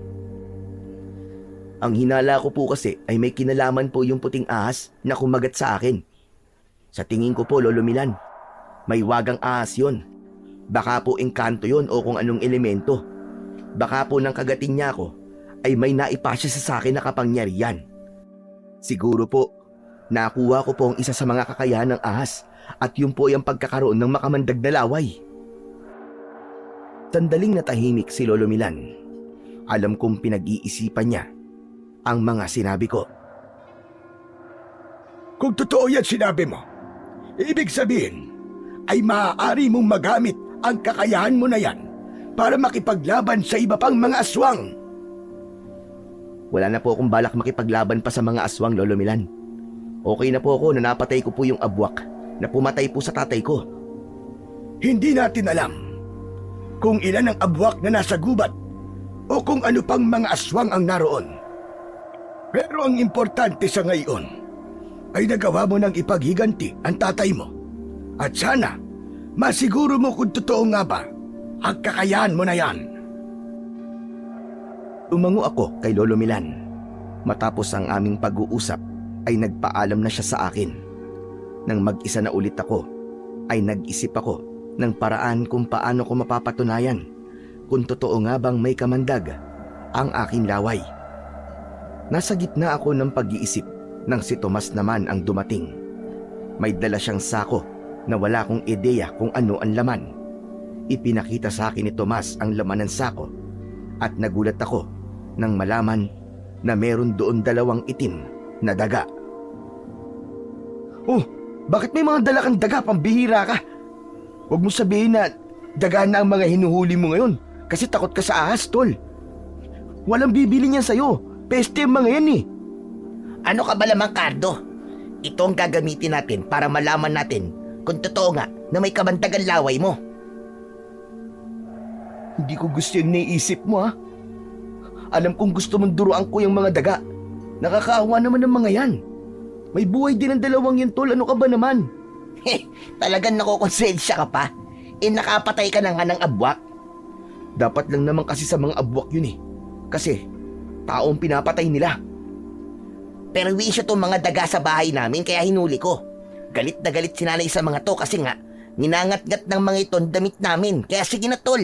Ang hinala ko po kasi ay may kinalaman po yung puting ahas na kumagat sa akin. Sa tingin ko po, Lolo Milan, may wagang ahas yun. Baka po engkanto yun o kung anong elemento. Baka po nang kagatin niya ako ay may naipasya sa akin na kapangyarihan. Siguro po, nakuha ko po ang isa sa mga kakayahan ng ahas at yun po ay ang pagkakaroon ng makamandag na laway. Sandaling natahimik si Lolo Milan. Alam kong pinag-iisipan niya ang mga sinabi ko. Kung totoo yan sinabi mo, ibig sabihin ay maaari mong magamit ang kakayahan mo na yan para makipaglaban sa iba pang mga aswang. Wala na po akong balak makipaglaban pa sa mga aswang, Lolo Milan. Okay na po ako na napatay ko po yung abwak na pumatay po sa tatay ko. Hindi natin alam kung ilan ang abwak na nasa gubat o kung ano pang mga aswang ang naroon. Pero ang importante sa ngayon ay nagawa mo ng ipaghiganti ang tatay mo. At sana, masiguro mo kung totoo nga ba ang kakayahan mo na yan. Tumango ako kay Lolo Milan. Matapos ang aming pag-uusap ay nagpaalam na siya sa akin. Nang mag-isa na ulit ako, ay nag-isip ako ng paraan kung paano ko mapapatunayan kung totoo nga bang may kamandag ang aking laway. Nasa gitna ako ng pag-iisip nang si Tomas naman ang dumating. May dala siyang sako na wala kong ideya kung ano ang laman. Ipinakita sa akin ni Tomas ang laman ng sako at nagulat ako nang malaman na meron doon 2 itim na daga. Oh, bakit may mga dala kang daga? Pambihira ka. Huwag mo sabihin na daga na ang mga hinuhuli mo ngayon kasi takot ka sa ahas, tol. Walang bibili niyan sa'yo. Peste ang mga yan eh. Ano ka ba lamang, Cardo? Ito ang gagamitin natin para malaman natin kung totoo nga na may kamandagang laway mo. Hindi ko gusto yung naiisip mo, ha? Alam kong gusto mong duruan ko yung mga daga. Nakakaawa naman ng mga yan. May buhay din ang 2 yan, tol. Ano ka ba naman? Talagang nakokonsensya ka pa? Nakapatay ka na nga ng abwak. Dapat lang naman kasi sa mga abwak yun eh. Kasi taong pinapatay nila. Pero wisyo tong mga daga sa bahay namin kaya hinuli ko. Galit na galit si nanay sa mga to kasi nga ninangat-ngat ng mga ito ang damit namin. Kaya sige na, tol.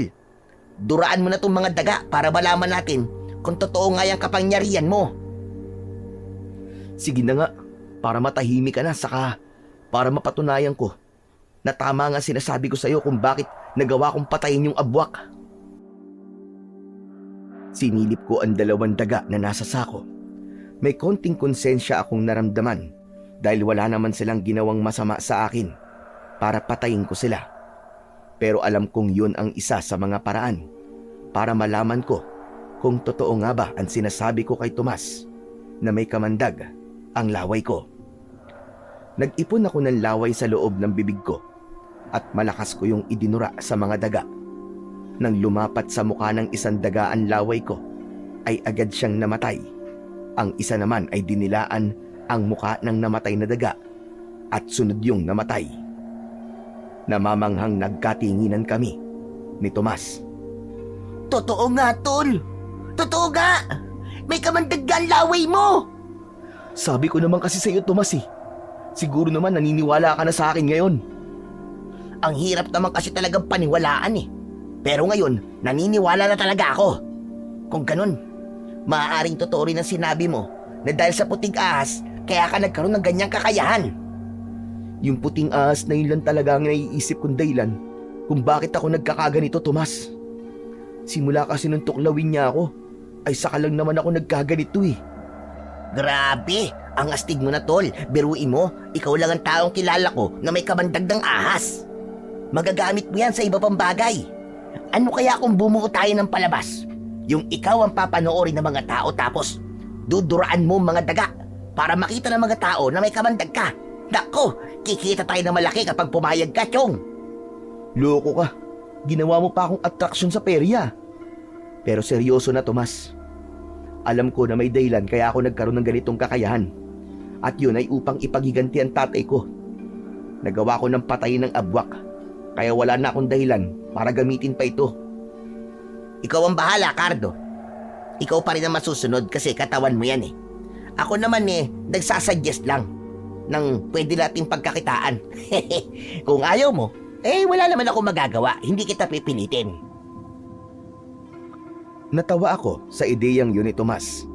Duraan mo na tong mga daga para malaman natin kung totoo nga yung kapangyarihan mo. Sige na nga, para matahimik ka na, saka para mapatunayan ko na tama nga sinasabi ko sa'yo kung bakit nagawa kong patayin yung abwak. Sinilip ko ang 2 daga na nasa sako. May konting konsensya akong naramdaman dahil wala naman silang ginawang masama sa akin para patayin ko sila. Pero alam kong yun ang isa sa mga paraan para malaman ko kung totoo nga ba ang sinasabi ko kay Tomas na may kamandag ang laway ko. Nag-ipon ako ng laway sa loob ng bibig ko at malakas ko yung idinura sa mga daga. Nang lumapat sa mukha ng isang daga ang laway ko, ay agad siyang namatay. Ang isa naman ay dinilaan ang mukha ng namatay na daga at sunod yung namatay. Namamanghang nagkatinginan kami ni Tomas. Totoo nga, tol. Totoo nga. May kamandagang laway mo. Sabi ko naman kasi sa iyo, Tomas eh. Siguro naman naniniwala ka na sa akin ngayon. Ang hirap naman kasi talagang paniwalaan eh. Pero ngayon, naniniwala na talaga ako. Kung ganun, maaaring totoo rin ang sinabi mo na dahil sa puting ahas, kaya ka nagkaroon ng ganyang kakayahan. Yung puting ahas na yun lang talaga ang naiisip kong dahilan kung bakit ako nagkakaganito, Tomas. Simula kasi nung tuklawin niya ako, ay saka lang naman ako nagkaganito eh. Grabe, ang astig mo na, tol. Biruin mo, ikaw lang ang taong kilala ko na may kamandag ng ahas. Magagamit mo yan sa iba pang bagay. Ano kaya kung bumuo tayo ng palabas? Yung ikaw ang papanoorin ng mga tao tapos duduraan mo mga daga para makita ng mga tao na may kamandag ka. Nako, kikita tayo ng malaki kapag pumayag ka, Chong. Loko ka. Ginawa mo pa akong atraksyon sa perya. Pero seryoso na, Tomas. Alam ko na may dahilan kaya ako nagkaroon ng ganitong kakayahan. At yun ay upang ipaghiganti ang tatay ko. Nagawa ko ng patayin ng abwak. Kaya wala na akong dahilan para gamitin pa ito. Ikaw ang bahala, Cardo. Ikaw pa rin ang masusunod kasi katawan mo yan eh. Ako naman nagsasuggest lang ng pwede nating pagkakitaan. Kung ayaw mo, wala naman ako magagawa. Hindi kita pipilitin. Natawa ako sa ideyang yun ni Tomas.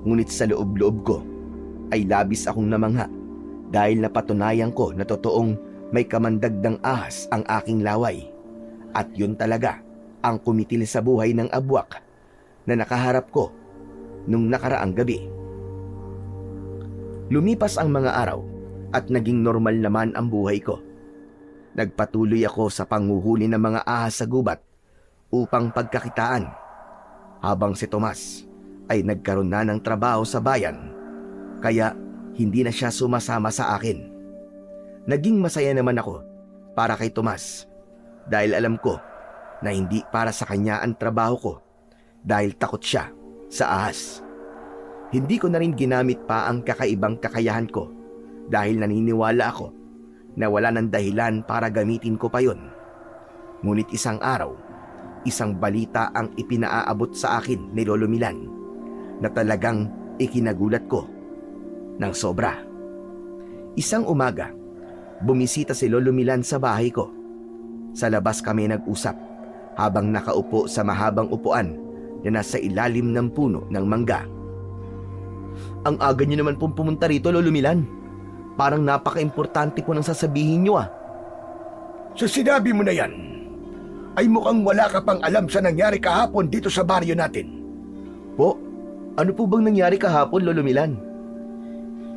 Ngunit sa loob-loob ko ay labis akong namangha dahil napatunayan ko na totoong may kamandagdang ahas ang aking laway. At yun talaga ang kumitil sa buhay ng abwak na nakaharap ko nung nakaraang gabi. Lumipas ang mga araw at naging normal naman ang buhay ko. Nagpatuloy ako sa panghuhuli ng mga ahas sa gubat upang pagkakitaan, habang si Tomas ay nagkaroon na ng trabaho sa bayan, kaya hindi na siya sumasama sa akin. Naging masaya naman ako para kay Tomas dahil alam ko na hindi para sa kanya ang trabaho ko dahil takot siya sa ahas. Hindi ko na rin ginamit pa ang kakaibang kakayahan ko dahil naniniwala ako na wala ng dahilan para gamitin ko pa yon. Ngunit isang araw, isang balita ang ipinaaabot sa akin ni Lolo Milan na talagang ikinagulat ko ng sobra. Isang umaga, bumisita si Lolo Milan sa bahay ko. Sa labas kami nag-usap habang nakaupo sa mahabang upuan na nasa ilalim ng puno ng mangga. Ang aga niyo naman pong pumunta rito, Lolo Milan. Parang napaka-importante po nang sasabihin niyo ah. Sa sinabi mo na yan, ay mukhang wala ka pang alam sa nangyari kahapon dito sa baryo natin. Po, ano po bang nangyari kahapon, Lolo Milan?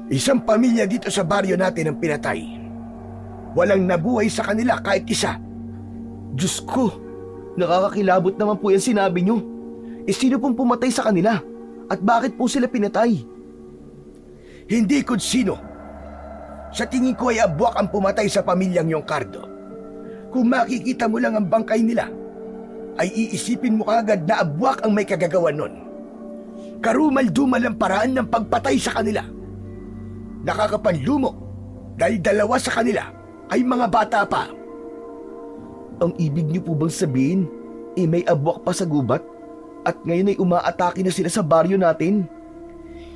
Isang pamilya dito sa baryo natin ang pinatay. Walang nabuhay sa kanila kahit isa. Diyos ko, nakakakilabot naman po yan sinabi niyo. Sino pong pumatay sa kanila? At bakit po sila pinatay? Hindi kung sino. Sa tingin ko ay abwak ang pumatay sa pamilyang Yongcardo. Kung makikita mo lang ang bangkay nila, ay iisipin mo kagad na abwak ang may kagagawan nun. Karumal-dumal ang paraan ng pagpatay sa kanila. Nakakapanlumo dahil dalawa sa kanila ay mga bata pa. Ang ibig niyo po bang sabihin, may abwak pa sa gubat? At ngayon ay umaatake na sila sa baryo natin?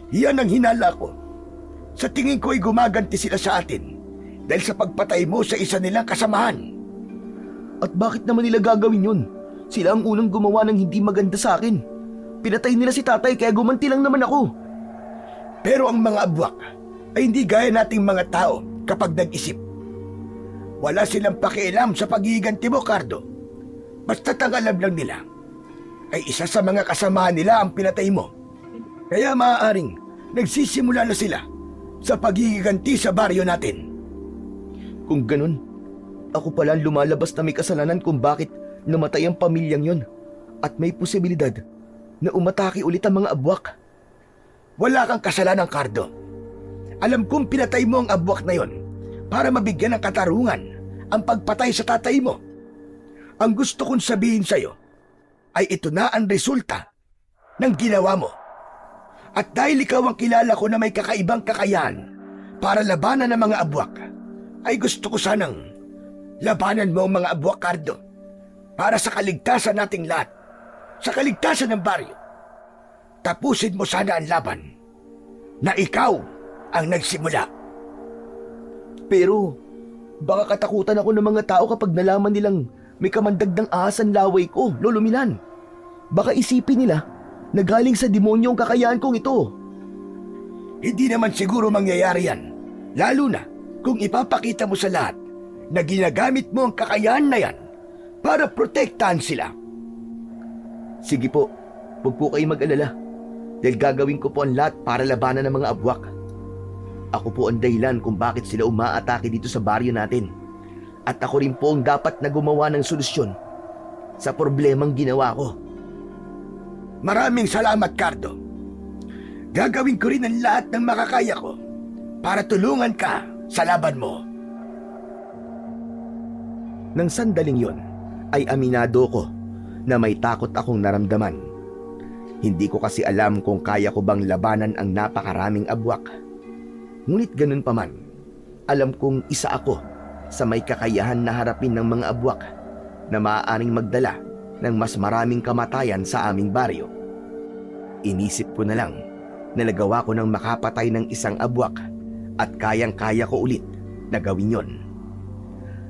Yan ang hinala ko. Sa tingin ko ay gumaganti sila sa atin dahil sa pagpatay mo sa isa nilang kasamahan. At bakit naman nila gagawin yun? Sila ang unang gumawa ng hindi maganda sa akin. Pinatay nila si tatay kaya gumanti lang naman ako. Pero ang mga abwak ay hindi gaya nating mga tao kapag nag-isip. Wala silang pakialam sa paghihiganti mo, Cardo. Basta't ang alam lang nila ay isa sa mga kasamahan nila ang pinatay mo. Kaya maaaring nagsisimula na sila sa paghihiganti sa baryo natin. Kung ganun, ako pala ang lumalabas na may kasalanan kung bakit namatay ang pamilyang yon at may posibilidad na umatake ulit ang mga abwak. Wala kang kasalanan, Cardo. Alam kong pinatay mo ang abwak na yon para mabigyan ng katarungan ang pagpatay sa tatay mo. Ang gusto kong sabihin sa'yo ay ito na ang resulta ng ginawa mo. At dahil ikaw ang kilala ko na may kakaibang kakayahan para labanan ng mga abwak, ay gusto ko sanang labanan mo ang mga abwak, Cardo, para sa kaligtasan nating lahat, sa kaligtasan ng baryo. Tapusin mo sana ang laban na ikaw ang nagsimula. Pero baka katakutan ako ng mga tao kapag nalaman nilang may kamandagdang ahas ang laway ko, Lolo Milan. Baka isipin nila na galing sa demonyo ang kakayahan kong ito. Hindi naman siguro mangyayari yan, lalo na kung ipapakita mo sa lahat na ginagamit mo ang kakayahan na yan para protektahan sila. Sige po, huwag po kayo mag-alala dahil gagawin ko po ang lahat para labanan ng mga abwak. Ako po ang dahilan kung bakit sila umaatake dito sa baryo natin. At ako rin po ang dapat na gumawa ng solusyon sa problemang ginawa ko. Maraming salamat, Cardo. Gagawin ko rin ang lahat ng makakaya ko para tulungan ka sa laban mo. Nang sandaling yon, ay aminado ko na may takot akong naramdaman. Hindi ko kasi alam kung kaya ko bang labanan ang napakaraming abwak. Ngunit ganun pa man, alam kong isa ako sa may kakayahan na harapin ng mga abwak na maaaring magdala ng mas maraming kamatayan sa aming baryo. Inisip ko na lang na nagawa ko ng makapatay ng isang abwak at kayang-kaya ko ulit na gawin yon.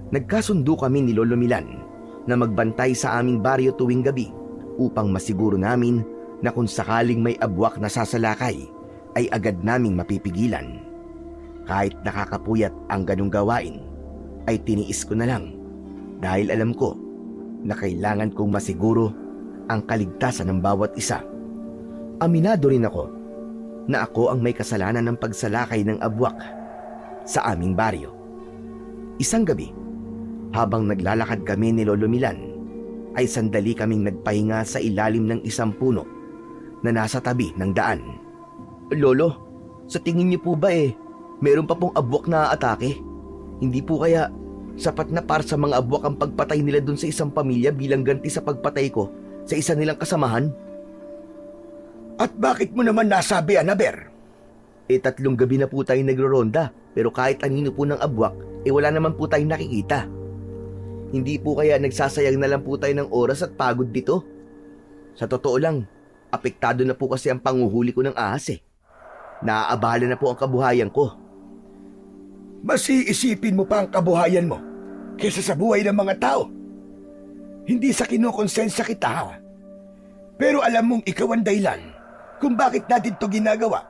Nagkasundo kami ni Lolo Milan na magbantay sa aming baryo tuwing gabi upang masiguro namin na kung sakaling may abwak na sasalakay ay agad naming mapipigilan. Kahit nakakapuyat ang ganung gawain, ay tiniis ko na lang dahil alam ko na kailangan kong masiguro ang kaligtasan ng bawat isa. Aminado rin ako na ako ang may kasalanan ng pagsalakay ng abwak sa aming baryo. Isang gabi, habang naglalakad kami ni Lolo Milan, ay sandali kaming nagpahinga sa ilalim ng isang puno na nasa tabi ng daan. Lolo, sa tingin niyo po ba meron pa pong abwak na atake? Hindi po kaya sapat na para sa mga abwak ang pagpatay nila dun sa isang pamilya bilang ganti sa pagpatay ko sa isa nilang kasamahan? At bakit mo naman nasabi, Anaber? 3 gabi na po tayo nagro-ronda, pero kahit anino po ng abwak, wala naman po tayong nakikita. Hindi po kaya nagsasayang na lang po tayo ng oras at pagod dito? Sa totoo lang, apektado na po kasi ang panguhuli ko ng ahas Naaabala na po ang kabuhayan ko. Mas iisipin mo pa ang kabuhayan mo kaysa sa buhay ng mga tao. Hindi sa kinukonsensya kita, ha? Pero alam mong ikaw ang dahilan kung bakit natin to ginagawa.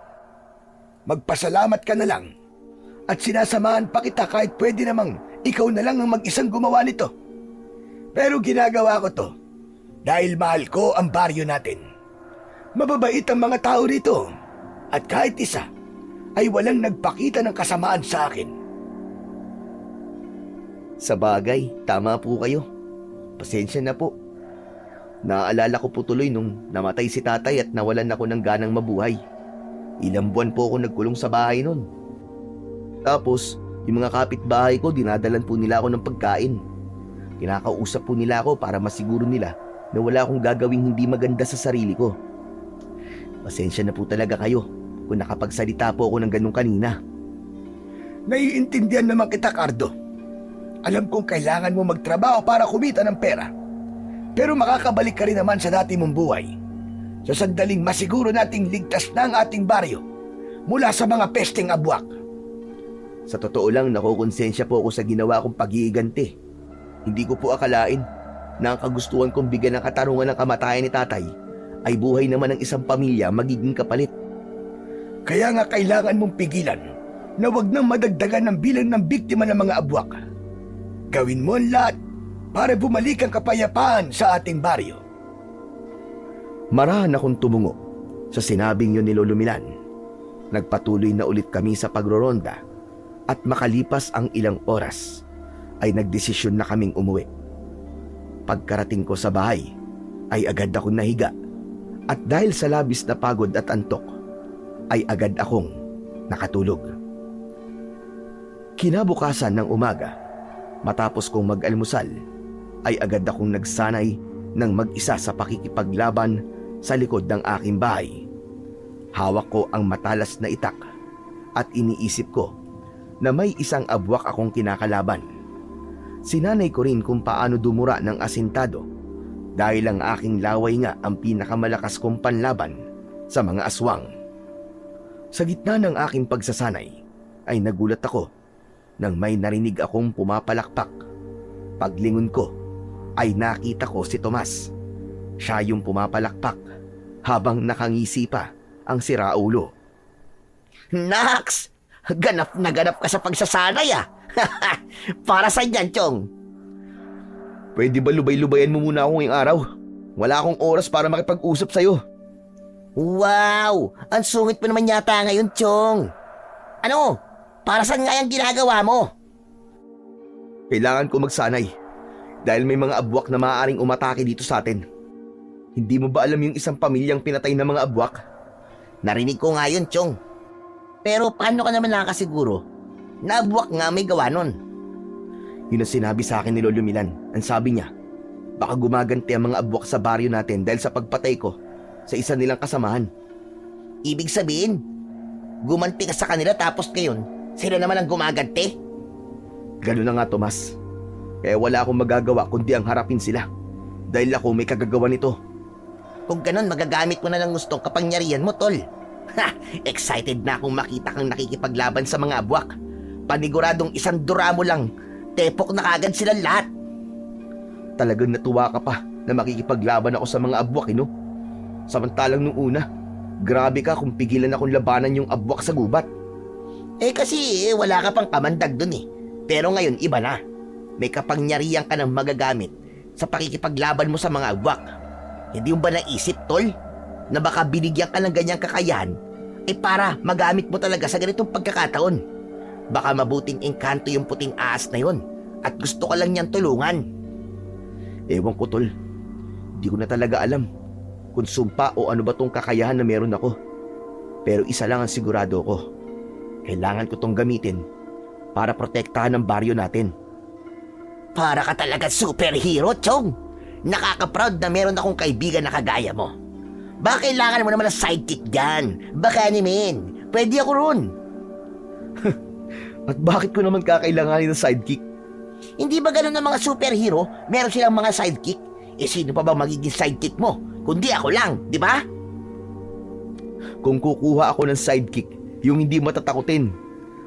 Magpasalamat ka na lang at sinasamahan pa kita kahit pwede namang ikaw na lang ang mag-isang gumawa nito. Pero ginagawa ko to dahil mahal ko ang baryo natin. Mababait ang mga tao rito at kahit isa ay walang nagpakita ng kasamaan sa akin. Sa bagay, tama po kayo. Pasensya na po. Naaalala ko po tuloy nung namatay si tatay at nawalan ako ng ganang mabuhay. Ilang buwan po ako nagkulong sa bahay nun. Tapos, yung mga kapitbahay ko, dinadalan po nila ako ng pagkain. Kinakausap po nila ako para masiguro nila na wala akong gagawing hindi maganda sa sarili ko. Pasensya na po talaga kayo kung nakapagsalita po ako ng ganun kanina. Naiintindihan naman kita, Cardo. Alam kong kailangan mo magtrabaho para kumita ng pera. Pero makakabalik ka rin naman sa dati mong buhay. Sa sandaling masiguro nating ligtas na ang ating baryo mula sa mga pesteng abwak. Sa totoo lang, nakukonsensya po ako sa ginawa kong pag-iiganti. Hindi ko po akalain na ang kagustuhan kong bigyan ng katarungan ng kamatayan ni tatay ay buhay naman ng isang pamilya magiging kapalit. Kaya nga kailangan mong pigilan na wag nang madagdagan ng bilang ng biktima ng mga abwak. Gawin mo ang lahat para bumalik ang kapayapaan sa ating baryo. Marahan akong tumungo sa sinabing yun ni Lolo Milan. Nagpatuloy na ulit kami sa pagroronda at makalipas ang ilang oras ay nagdesisyon na kaming umuwi. Pagkarating ko sa bahay ay agad akong nahiga at dahil sa labis na pagod at antok ay agad akong nakatulog. Kinabukasan ng umaga, matapos kong mag-almusal, ay agad akong nagsanay ng mag-isa sa pakikipaglaban sa likod ng aking bahay. Hawak ko ang matalas na itak at iniisip ko na may isang abwak akong kinakalaban. Sinanay ko rin kung paano dumura ng asintado dahil ang aking laway nga ang pinakamalakas kong panlaban sa mga aswang. Sa gitna ng aking pagsasanay ay nagulat ako nang may narinig akong pumapalakpak. Paglingon ko ay nakita ko si Tomas. Siya yung pumapalakpak habang nakangisi pa ang siraulo. Nax! Ganap na ganap ka sa pagsasanay Para saan yan, Chong? Pwede ba lubay-lubayan mo muna ako ngayong araw? Wala akong oras para makipag-usap sa'yo. Wow! Ang sungit mo naman yata ngayon, Chong. Ano? Para saan nga yung ginagawa mo? Kailangan ko magsanay dahil may mga abwak na maaaring umatake dito sa atin. Hindi mo ba alam yung isang pamilyang pinatay ng mga abwak? Narinig ko nga yun, Chong. Pero paano ka naman nakakasiguro na abwak nga may gawa nun? Yun ang sinabi sa akin ni Lolo Milan. Ang sabi niya, baka gumaganti ang mga abwak sa baryo natin dahil sa pagpatay ko sa isa nilang kasamahan. Ibig sabihin, gumanti ka sa kanila tapos ngayon, sila naman ang gumaganti? Ganun na nga, Tomas. Kaya wala akong magagawa kundi ang harapin sila. Dahil ako may kagagawa nito. Kung ganun, magagamit mo na ng gustong kapangyarihan mo, tol. Excited na akong makita kang nakikipaglaban sa mga abwak. Paniguradong isang dura mo lang, tepok na kagad silang lahat. Talagang natuwa ka pa na makikipaglaban ako sa mga abwak, no? Samantalang nung una, grabe ka kung pigilan akong labanan yung abwak sa gubat. Kasi wala ka pang kamandag dun. Pero ngayon, iba na. May kapangyarihan ka ng magagamit sa pakikipaglaban mo sa mga agwak. Hindi mo ba naisip, tol, na baka binigyan ka ng ganyang kakayahan para magamit mo talaga sa ganitong pagkakataon? Baka mabuting engkanto yung puting ahas na yon at gusto ka lang niyang tulungan. Ewan ko, tol. Di ko na talaga alam kung sumpa o ano ba tong kakayahan na meron ako. Pero isa lang ang sigurado ko. Kailangan ko tong gamitin para protektahan ang baryo natin. Para ka talaga superhero, Chong. Nakaka-proud na meron akong kaibigan na kagaya mo. Baka kailangan mo naman ng sidekick dyan. Baka naman, pwede ako ron. At bakit ko naman kakailanganin ng sidekick? Hindi ba ganun ang mga superhero? Meron silang mga sidekick. Sino pa ba magiging sidekick mo? Kundi ako lang, di ba? Kung kukuha ako ng sidekick, yung hindi matatakutin,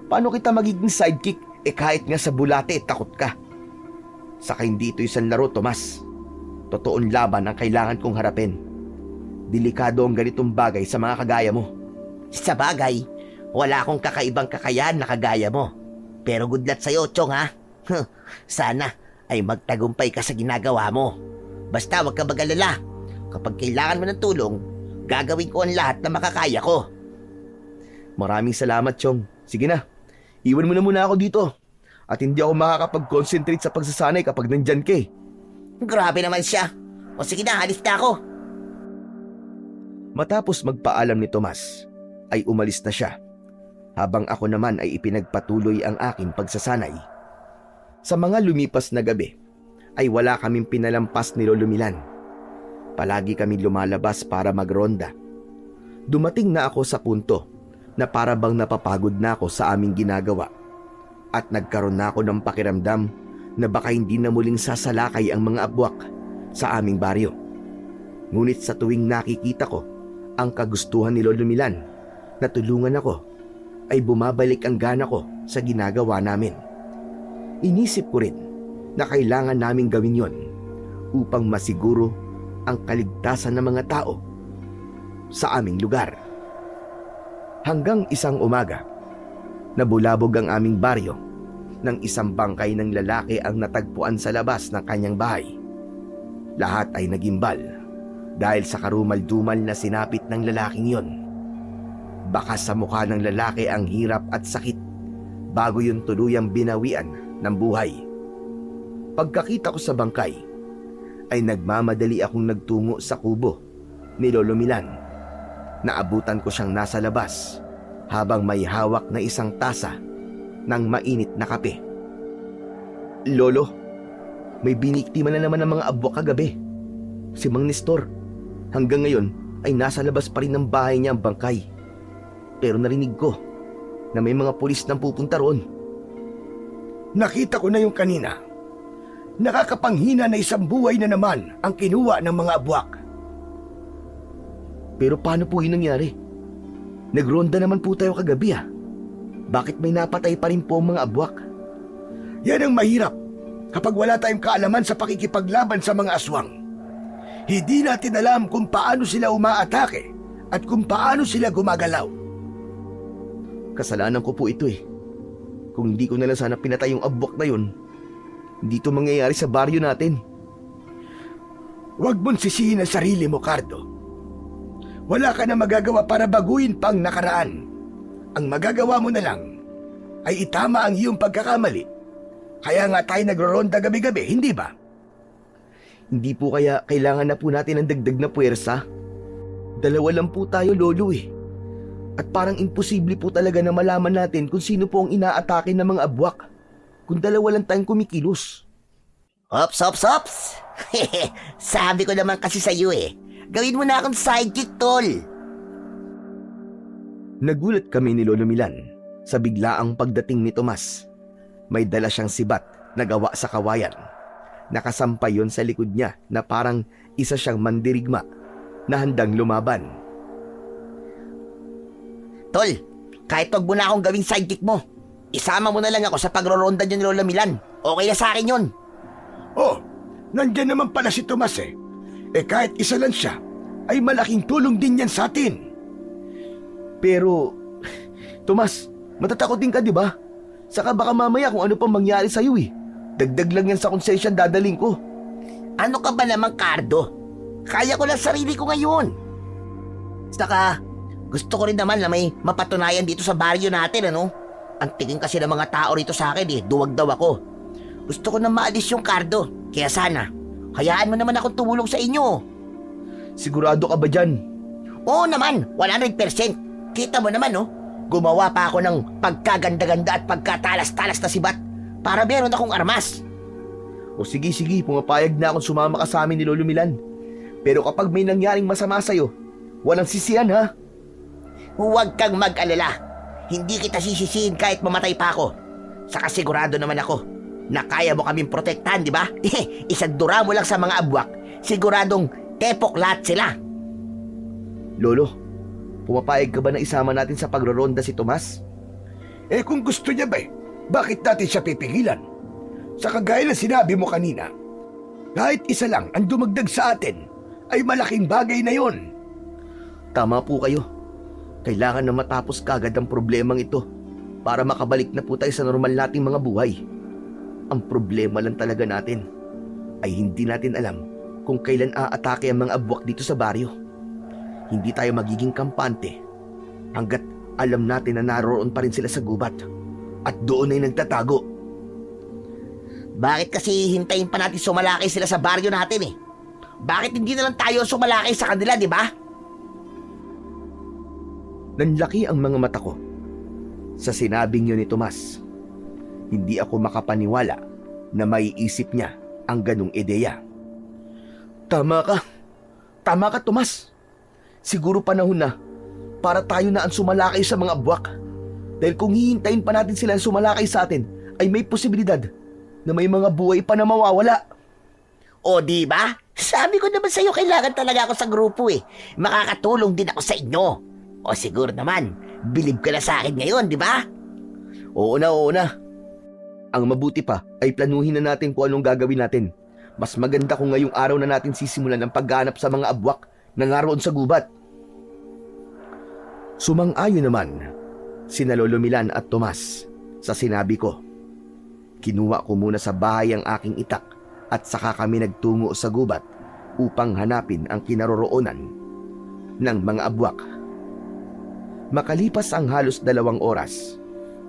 paano kita magiging sidekick kahit nga sa bulate takot ka? Saka hindi ito isang laro, Tomas. Totoong laban ang kailangan kong harapin. Delikado ang ganitong bagay sa mga kagaya mo. Sa bagay, wala akong kakaibang kakayahan na kagaya mo. Pero good luck sa'yo, Chong, ha? Sana ay magtagumpay ka sa ginagawa mo. Basta wag ka mag-alala. Kapag kailangan mo ng tulong, gagawin ko ang lahat na makakaya ko. Maraming salamat, Chong. Sige na, iwan mo na muna ako dito. At hindi ako makakapag-concentrate sa pagsasanay kapag nandyan ka eh. Grabe naman siya. O sige na, halis na ako. Matapos magpaalam ni Tomas, ay umalis na siya. Habang ako naman ay ipinagpatuloy ang aking pagsasanay. Sa mga lumipas na gabi, ay wala kaming pinalampas ni Lolo Milan. Palagi kami lumalabas para magronda. Dumating na ako sa punto na para bang napapagod na ako sa aming ginagawa. At nagkaroon na ako ng pakiramdam na baka hindi na muling sasalakay ang mga abwak sa aming baryo. Ngunit sa tuwing nakikita ko ang kagustuhan ni Lolo Milan na tulungan ako, ay bumabalik ang gana ko sa ginagawa namin. Inisip ko rin na kailangan naming gawin yon upang masiguro ang kaligtasan ng mga tao sa aming lugar. Hanggang isang umaga, nabulabog ang aming baryo nang isang bangkay ng lalaki ang natagpuan sa labas ng kanyang bahay. Lahat ay nagimbal dahil sa karumal-dumal na sinapit ng lalaking yon. Baka sa mukha ng lalaki ang hirap at sakit bago yun tuluyang binawian ng buhay. Pagkakita ko sa bangkay, ay nagmamadali akong nagtungo sa kubo ni Lolo Milan. Naabutan ko siyang nasa labas habang may hawak na isang tasa ng mainit na kape. Lolo, may biniktima na naman ng mga abwak kagabi. Si Mang Nestor, hanggang ngayon ay nasa labas pa rin ng bahay niya ang bangkay. Pero narinig ko na may mga pulis nang pupunta roon. Nakita ko na yung kanina. Nakakapanghina na isang buhay na naman ang kinuha ng mga abwak. Pero paano po yun nangyari? Nagronda naman po tayo kagabi ah. Bakit may napatay pa rin po ang mga abwak? Yan ang mahirap kapag wala tayong kaalaman sa pakikipaglaban sa mga aswang. Hindi natin alam kung paano sila umaatake at kung paano sila gumagalaw. Kasalanan ko po ito eh. Kung hindi ko na lang sana pinatay yung abwak na yun, hindi ito mangyayari sa baryo natin. Huwag mong sisihin ang sarili mo, Cardo. Wala ka na magagawa para baguhin pang nakaraan. Ang magagawa mo na lang ay itama ang iyong pagkakamali. Kaya nga tayo nagro-ronda gabi-gabi, hindi ba? Hindi po kaya kailangan na po natin ng dagdag na puwersa? Dalawa lang po tayo, Lolo eh. At parang imposible po talaga na malaman natin kung sino po ang inaatake ng mga abwak kung dalawa lang tayong kumikilos. Ops, ops, ops. Sabi ko naman kasi sa'yo eh. Gawin mo na akong sidekick, tol. Nagulat kami ni Lolo Milan sa biglaang pagdating ni Tomas. May dala siyang sibat na gawa sa kawayan. Nakasampay yon sa likod niya na parang isa siyang mandirigma na handang lumaban. Tol, kahit wag mo na akong gawing sidekick mo, isama mo na lang ako sa pagro-ronda niyo ni Lola Milan. Okay na sa akin yun. Oh, nandyan naman pala si Tomas eh. Kahit isa lang siya, ay malaking tulong din yan sa atin. Pero, Tomas, matatakot din ka di ba? Saka baka mamaya kung ano pang mangyari sa'yo eh. Dagdag lang yan sa konsensya dadaling ko. Ano ka ba naman, Cardo? Kaya ko lang sarili ko ngayon. Saka, gusto ko rin naman na may mapatunayan dito sa baryo natin, ano? Ang tingin kasi ng mga tao rito sa akin, duwag daw ako. Gusto ko na maalis yung Cardo. Kaya sana, hayaan mo naman akong tumulong sa inyo. Sigurado ka ba dyan? Oo naman, 100%. Kita mo naman, no? Gumawa pa ako ng pagkaganda-ganda at pagkatalas-talas na sibat para meron akong armas. O sige, pumapayag na akong sumama ka sa amin ni Lolo Milan. Pero kapag may nangyaring masama sa'yo, walang sisihan ha. Huwag kang mag-alala. Hindi kita sisisihin kahit mamatay pa ako. Saka sigurado naman ako na kaya mo kaming protektahan, di ba? Isadura mo lang sa mga abwak, siguradong tepok lahat sila. Lolo, pumapayag ka ba na isama natin sa pagroronda si Tomas? Kung gusto niya ba bakit natin siya pipigilan? Sa kagaya na sinabi mo kanina, kahit isa lang ang dumagdag sa atin, ay malaking bagay na yon. Tama po kayo. Kailangan na matapos kagad ang problemang ito para makabalik na po tayo sa normal nating mga buhay. Ang problema lang talaga natin ay hindi natin alam kung kailan aatake ang mga abwak dito sa baryo. Hindi tayo magiging kampante hanggat alam natin na naroon pa rin sila sa gubat at doon ay nagtatago. Bakit kasi hintayin pa natin sumalakay sila sa baryo natin Bakit hindi na lang tayo sumalakay sa kanila, di ba? Nanlaki ang mga mata ko sa sinabing yun ni Tomas. Hindi ako makapaniwala na maiisip niya ang ganong ideya. Tama ka Tomas. Siguro panahon na para tayo na ang sumalakay sa mga abwak. Dahil kung hihintayin pa natin sila sumalakay sa atin, ay may posibilidad na may mga buhay pa na mawawala. O di ba? Sabi ko naman sa'yo, kailangan talaga ako sa grupo Makakatulong din ako sa inyo. O siguro naman, bilib ka na sa akin ngayon, di ba? Oo na. Ang mabuti pa ay planuhin na natin kung anong gagawin natin. Mas maganda kung ngayong araw na natin sisimulan ang pagganap sa mga abwak na naroon sa gubat. Sumang-ayon naman sina Lolo Milan at Tomas sa sinabi ko. Kinuha ko muna sa bahay ang aking itak at saka kami nagtungo sa gubat upang hanapin ang kinaroroonan ng mga abwak. Makalipas ang halos 2 oras,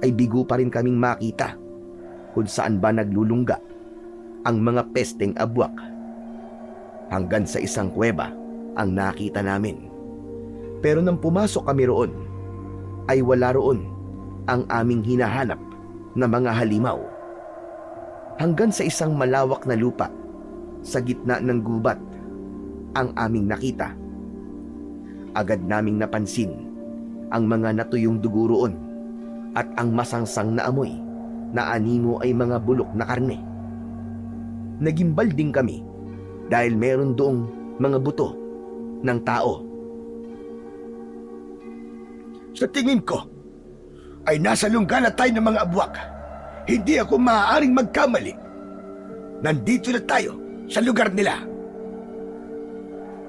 ay bigo pa rin kaming makita kung saan ba naglulungga ang mga pesteng abwak. Hanggang sa isang kuweba ang nakita namin. Pero nang pumasok kami roon, ay wala roon ang aming hinahanap na mga halimaw. Hanggang sa isang malawak na lupa sa gitna ng gubat ang aming nakita. Agad naming napansin ang mga natuyong dugo roon at ang masangsang na amoy na animo ay mga bulok na karne. Nagimbal din kami dahil meron doong mga buto ng tao. Sa tingin ko, ay nasa lungga na tayo ng mga abwak. Hindi ako maaaring magkamali. Nandito na tayo sa lugar nila.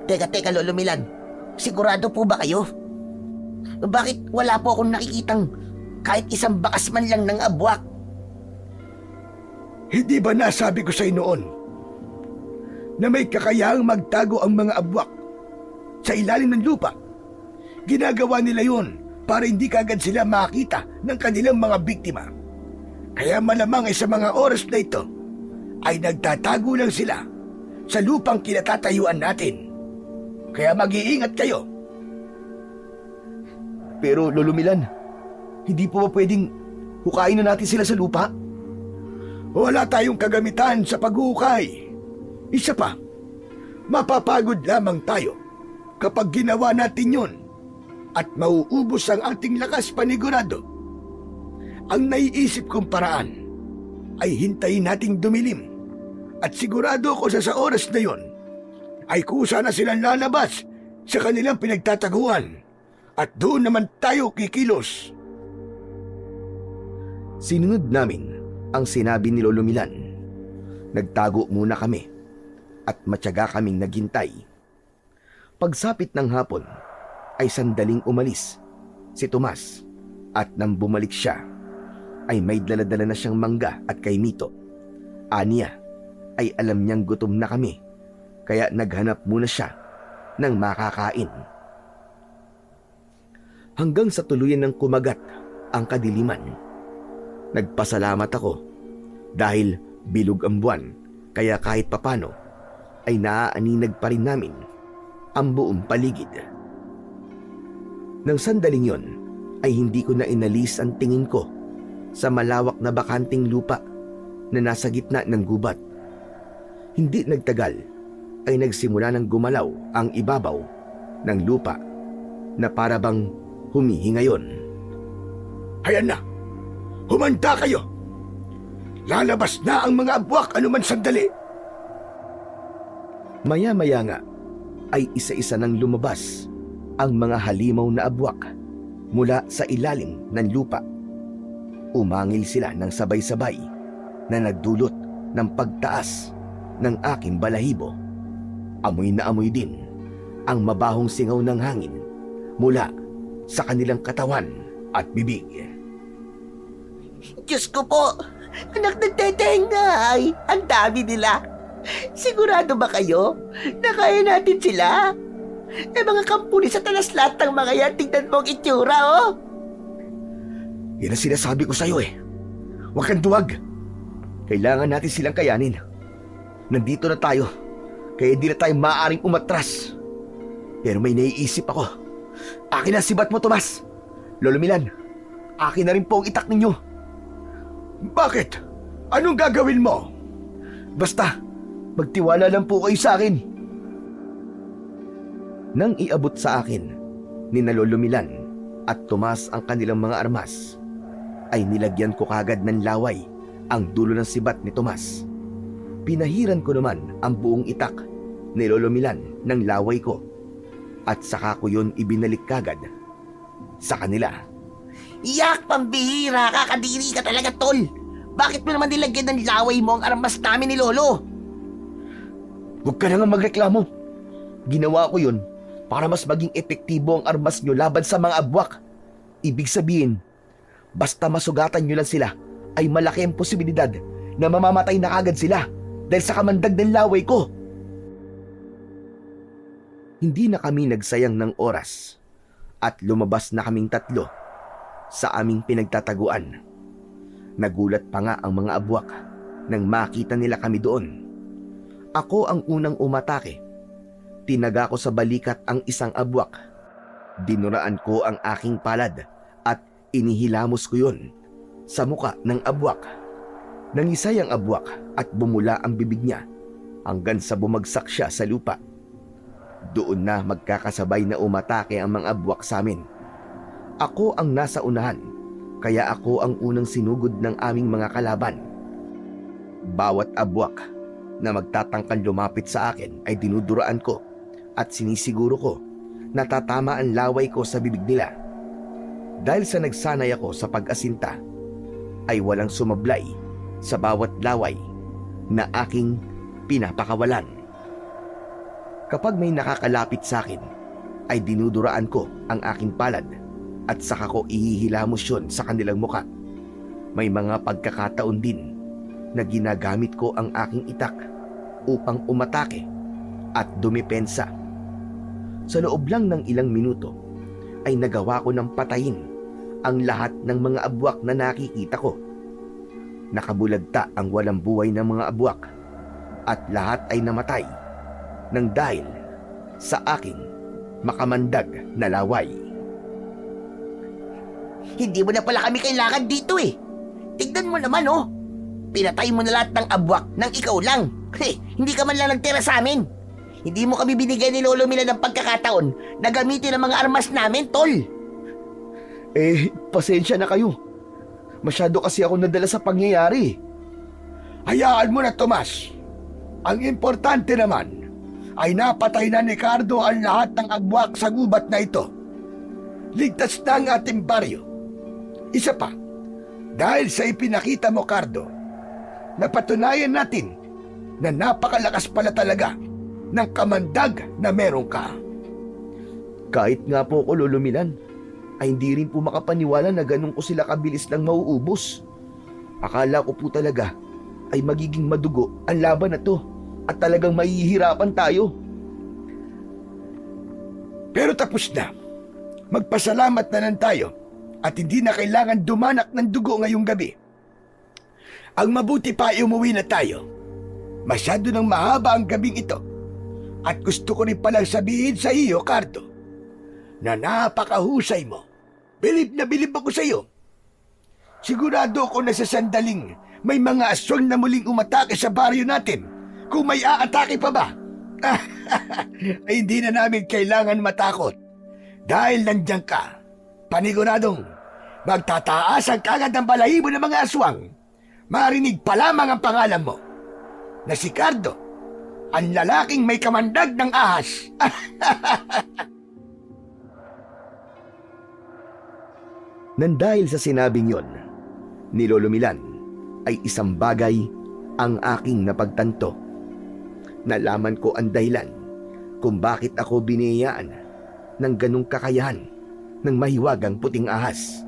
Teka, Lolo Milan. Sigurado po ba kayo? Bakit wala po akong nakikitang kahit isang bakas man lang ng abwak? Hindi ba nasabi ko sa inyo noon na may kakayahang magtago ang mga abwak sa ilalim ng lupa? Ginagawa nila yon para hindi kagad sila makita ng kanilang mga biktima. Kaya malamang ay sa mga oras na ito ay nagtatago lang sila sa lupang kinatatayuan natin. Kaya mag-iingat kayo. Pero Lolo Milan, hindi po ba pwedeng hukayin na natin sila sa lupa? Wala tayong kagamitan sa paghuhukay. Isa pa, mapapagod lamang tayo kapag ginawa natin yon at mauubos ang ating lakas panigurado. Ang naiisip kong paraan ay hintayin nating dumilim at sigurado ko sa oras na yon ay kusa na silang lalabas sa kanilang pinagtataguan at doon naman tayo kikilos. Sinunod namin ang sinabi ni Lolo Milan. Nagtago muna kami at matyaga kaming naghintay. Pagsapit ng hapon ay sandaling umalis si Tomas at nang bumalik siya ay may dala-dala na siyang mangga at kaimito. Aniya ay alam niyang gutom na kami, kaya naghanap muna siya ng makakain. Hanggang sa tuluyan ng kumagat ang kadiliman. Nagpasalamat ako dahil bilog ang buwan, kaya kahit papano ay naaaninag pa rin namin ang buong paligid. Nang sandaling yon ay hindi ko na inalis ang tingin ko sa malawak na bakanting lupa na nasa gitna ng gubat. Hindi nagtagal ay nagsimula ng gumalaw ang ibabaw ng lupa na para bang humihingayon. Ayan na! Humanda kayo! Lalabas na ang mga abwak anuman sandali! Maya-maya nga ay isa-isa nang lumabas ang mga halimaw na abwak mula sa ilalim ng lupa. Umangil sila ng sabay-sabay na nagdulot ng pagtaas ng aking balahibo. Amoy na amoy din ang mabahong singaw ng hangin mula sa kanilang katawan at bibig. Diyos ko po! Anak ng tetengay! Ang dami nila! Sigurado ba kayo na kaya natin sila? Mga kampuni sa talas lahat ng mga yan, tingnan mo ang itsura, oh! Yan ang sinasabi ko sa'yo eh. Huwag kang duwag. Kailangan natin silang kayanin. Nandito na tayo, kaya di na tayo maaaring umatras. Pero may naiisip ako. Akin ang sibat mo, Tomas. Lolo Milan, akin na rin po ang itak ninyo. Bakit? Anong gagawin mo? Basta, magtiwala lang po kayo sa akin. Nang iabot sa akin ni na Lolo Milan at Tomas ang kanilang mga armas, ay nilagyan ko kagad ng laway ang dulo ng sibat ni Tomas. Pinahiran ko naman ang buong itak ni Lolo Milan ng laway ko at saka ko yun ibinalik kagad sa kanila. Yak, pambihira! Kakadiri ka talaga, tol! Bakit mo naman nilagyan ng laway mo ang armas namin ni Lolo? Huwag ka na nga magreklamo. Ginawa ko yun para mas maging epektibo ang armas nyo laban sa mga abwak. Ibig sabihin, basta masugatan nyo lang sila, ay malaki ang posibilidad na mamamatay na agad sila dahil sa kamandag ng laway ko. Hindi na kami nagsayang ng oras at lumabas na kaming tatlo sa aming pinagtataguan. Nagulat pa nga ang mga abwak nang makita nila kami doon. Ako ang unang umatake. Tinaga ko sa balikat ang isang abwak. Dinuraan ko ang aking palad at inihilamos ko yun sa muka ng abwak. Nangisay ang abwak at bumula ang bibig niya hanggang sa bumagsak siya sa lupa. Doon na magkakasabay na umatake ang mga abwak sa amin. Ako ang nasa unahan, kaya ako ang unang sinugod ng aming mga kalaban. Bawat abwak na magtatangkang lumapit sa akin ay dinuduraan ko at sinisiguro ko na tatama ang laway ko sa bibig nila. Dahil sa nagsanay ako sa pag-asinta, ay walang sumablay sa bawat laway na aking pinapakawalan. Kapag may nakakalapit sa akin, ay dinuduraan ko ang aking palad at saka ko ihihilamos yun sa kanilang muka. May mga pagkakataon din na ginagamit ko ang aking itak upang umatake at dumepensa. Sa loob lang ng ilang minuto ay nagawa ko ng patayin ang lahat ng mga abwak na nakikita ko. Nakabulagta ang walang buhay ng mga abwak at lahat ay namatay nang dahil sa aking makamandag na laway. Hindi mo na pala kami kailangan dito eh. Tignan mo naman, oh. Pinatay mo na lahat ng abwak nang ikaw lang. Hindi ka man lang nagtira sa amin. Hindi mo kami binigyan ni Lolo Mila ng pagkakataon na gamitin ang mga armas namin, tol. Pasensya na kayo. Masyado kasi ako nadala sa pangyayari. Hayaan mo na, Tomas. Ang importante naman ay napatay na ni Cardo ang lahat ng agwak sa gubat na ito. Ligtas na ang ating baryo. Isa pa, dahil sa ipinakita mo, Cardo, napatunayan natin na napakalakas pala talaga ng kamandag na meron ka. Kahit nga po ako, Lolo Milan, ay hindi rin po makapaniwala na ganun ko sila kabilis lang mauubos. Akala ko po talaga ay magiging madugo ang laban na to at talagang mahihirapan tayo. Pero tapos na. Magpasalamat na lang tayo at hindi na kailangan dumanak ng dugo ngayong gabi. Ang mabuti pa ay umuwi na tayo. Masyado nang mahaba ang gabing ito. At gusto ko rin palang sabihin sa iyo, Cardo, na napakahusay mo. Bilib na bilib ako sa iyo. Sigurado ako na sa sandaling may mga aswang na muling umatake sa baryo natin. Kung may aatake pa ba? Ay hindi na namin kailangan matakot. Dahil nandiyan ka, paniguradong magtataas ang kagad ng balahibo ng mga aswang. Marinig pa lamang ang pangalan mo, na si Cardo, ang lalaking may kamandag ng ahas. Nang dahil sa sinabing yon, ni Lolo Milan ay isang bagay ang aking napagtanto. Nalaman ko ang dahilan kung bakit ako biniyayaan ng ganong kakayahan ng mahiwagang puting ahas.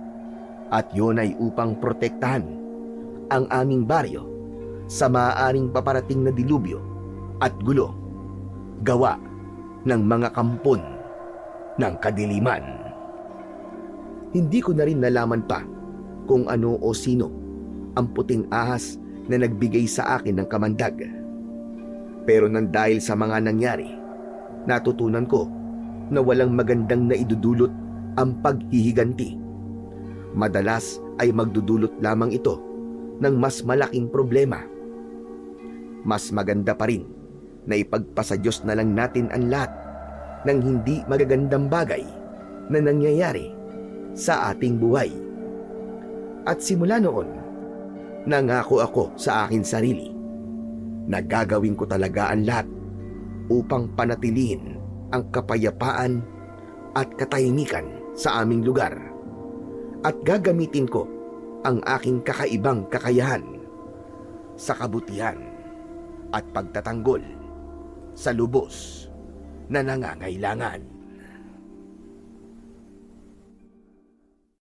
At yun ay upang protektahan ang aming baryo sa maaaring paparating na dilubyo at gulo gawa ng mga kampon ng kadiliman. Hindi ko na rin nalaman pa kung ano o sino ang puting ahas na nagbigay sa akin ng kamandag. Pero nang dahil sa mga nangyari, natutunan ko na walang magandang naidudulot ang paghihiganti. Madalas ay magdudulot lamang ito ng mas malaking problema. Mas maganda pa rin na ipagpasa Diyos na lang natin ang lahat ng hindi magagandang bagay na nangyayari sa ating buhay. At simula noon, nangako ako sa akin sarili na gagawin ko talaga ang lahat upang panatilihin ang kapayapaan at katahimikan sa aming lugar. At gagamitin ko ang aking kakaibang kakayahan sa kabutihan at pagtatanggol sa lubos na nangangailangan.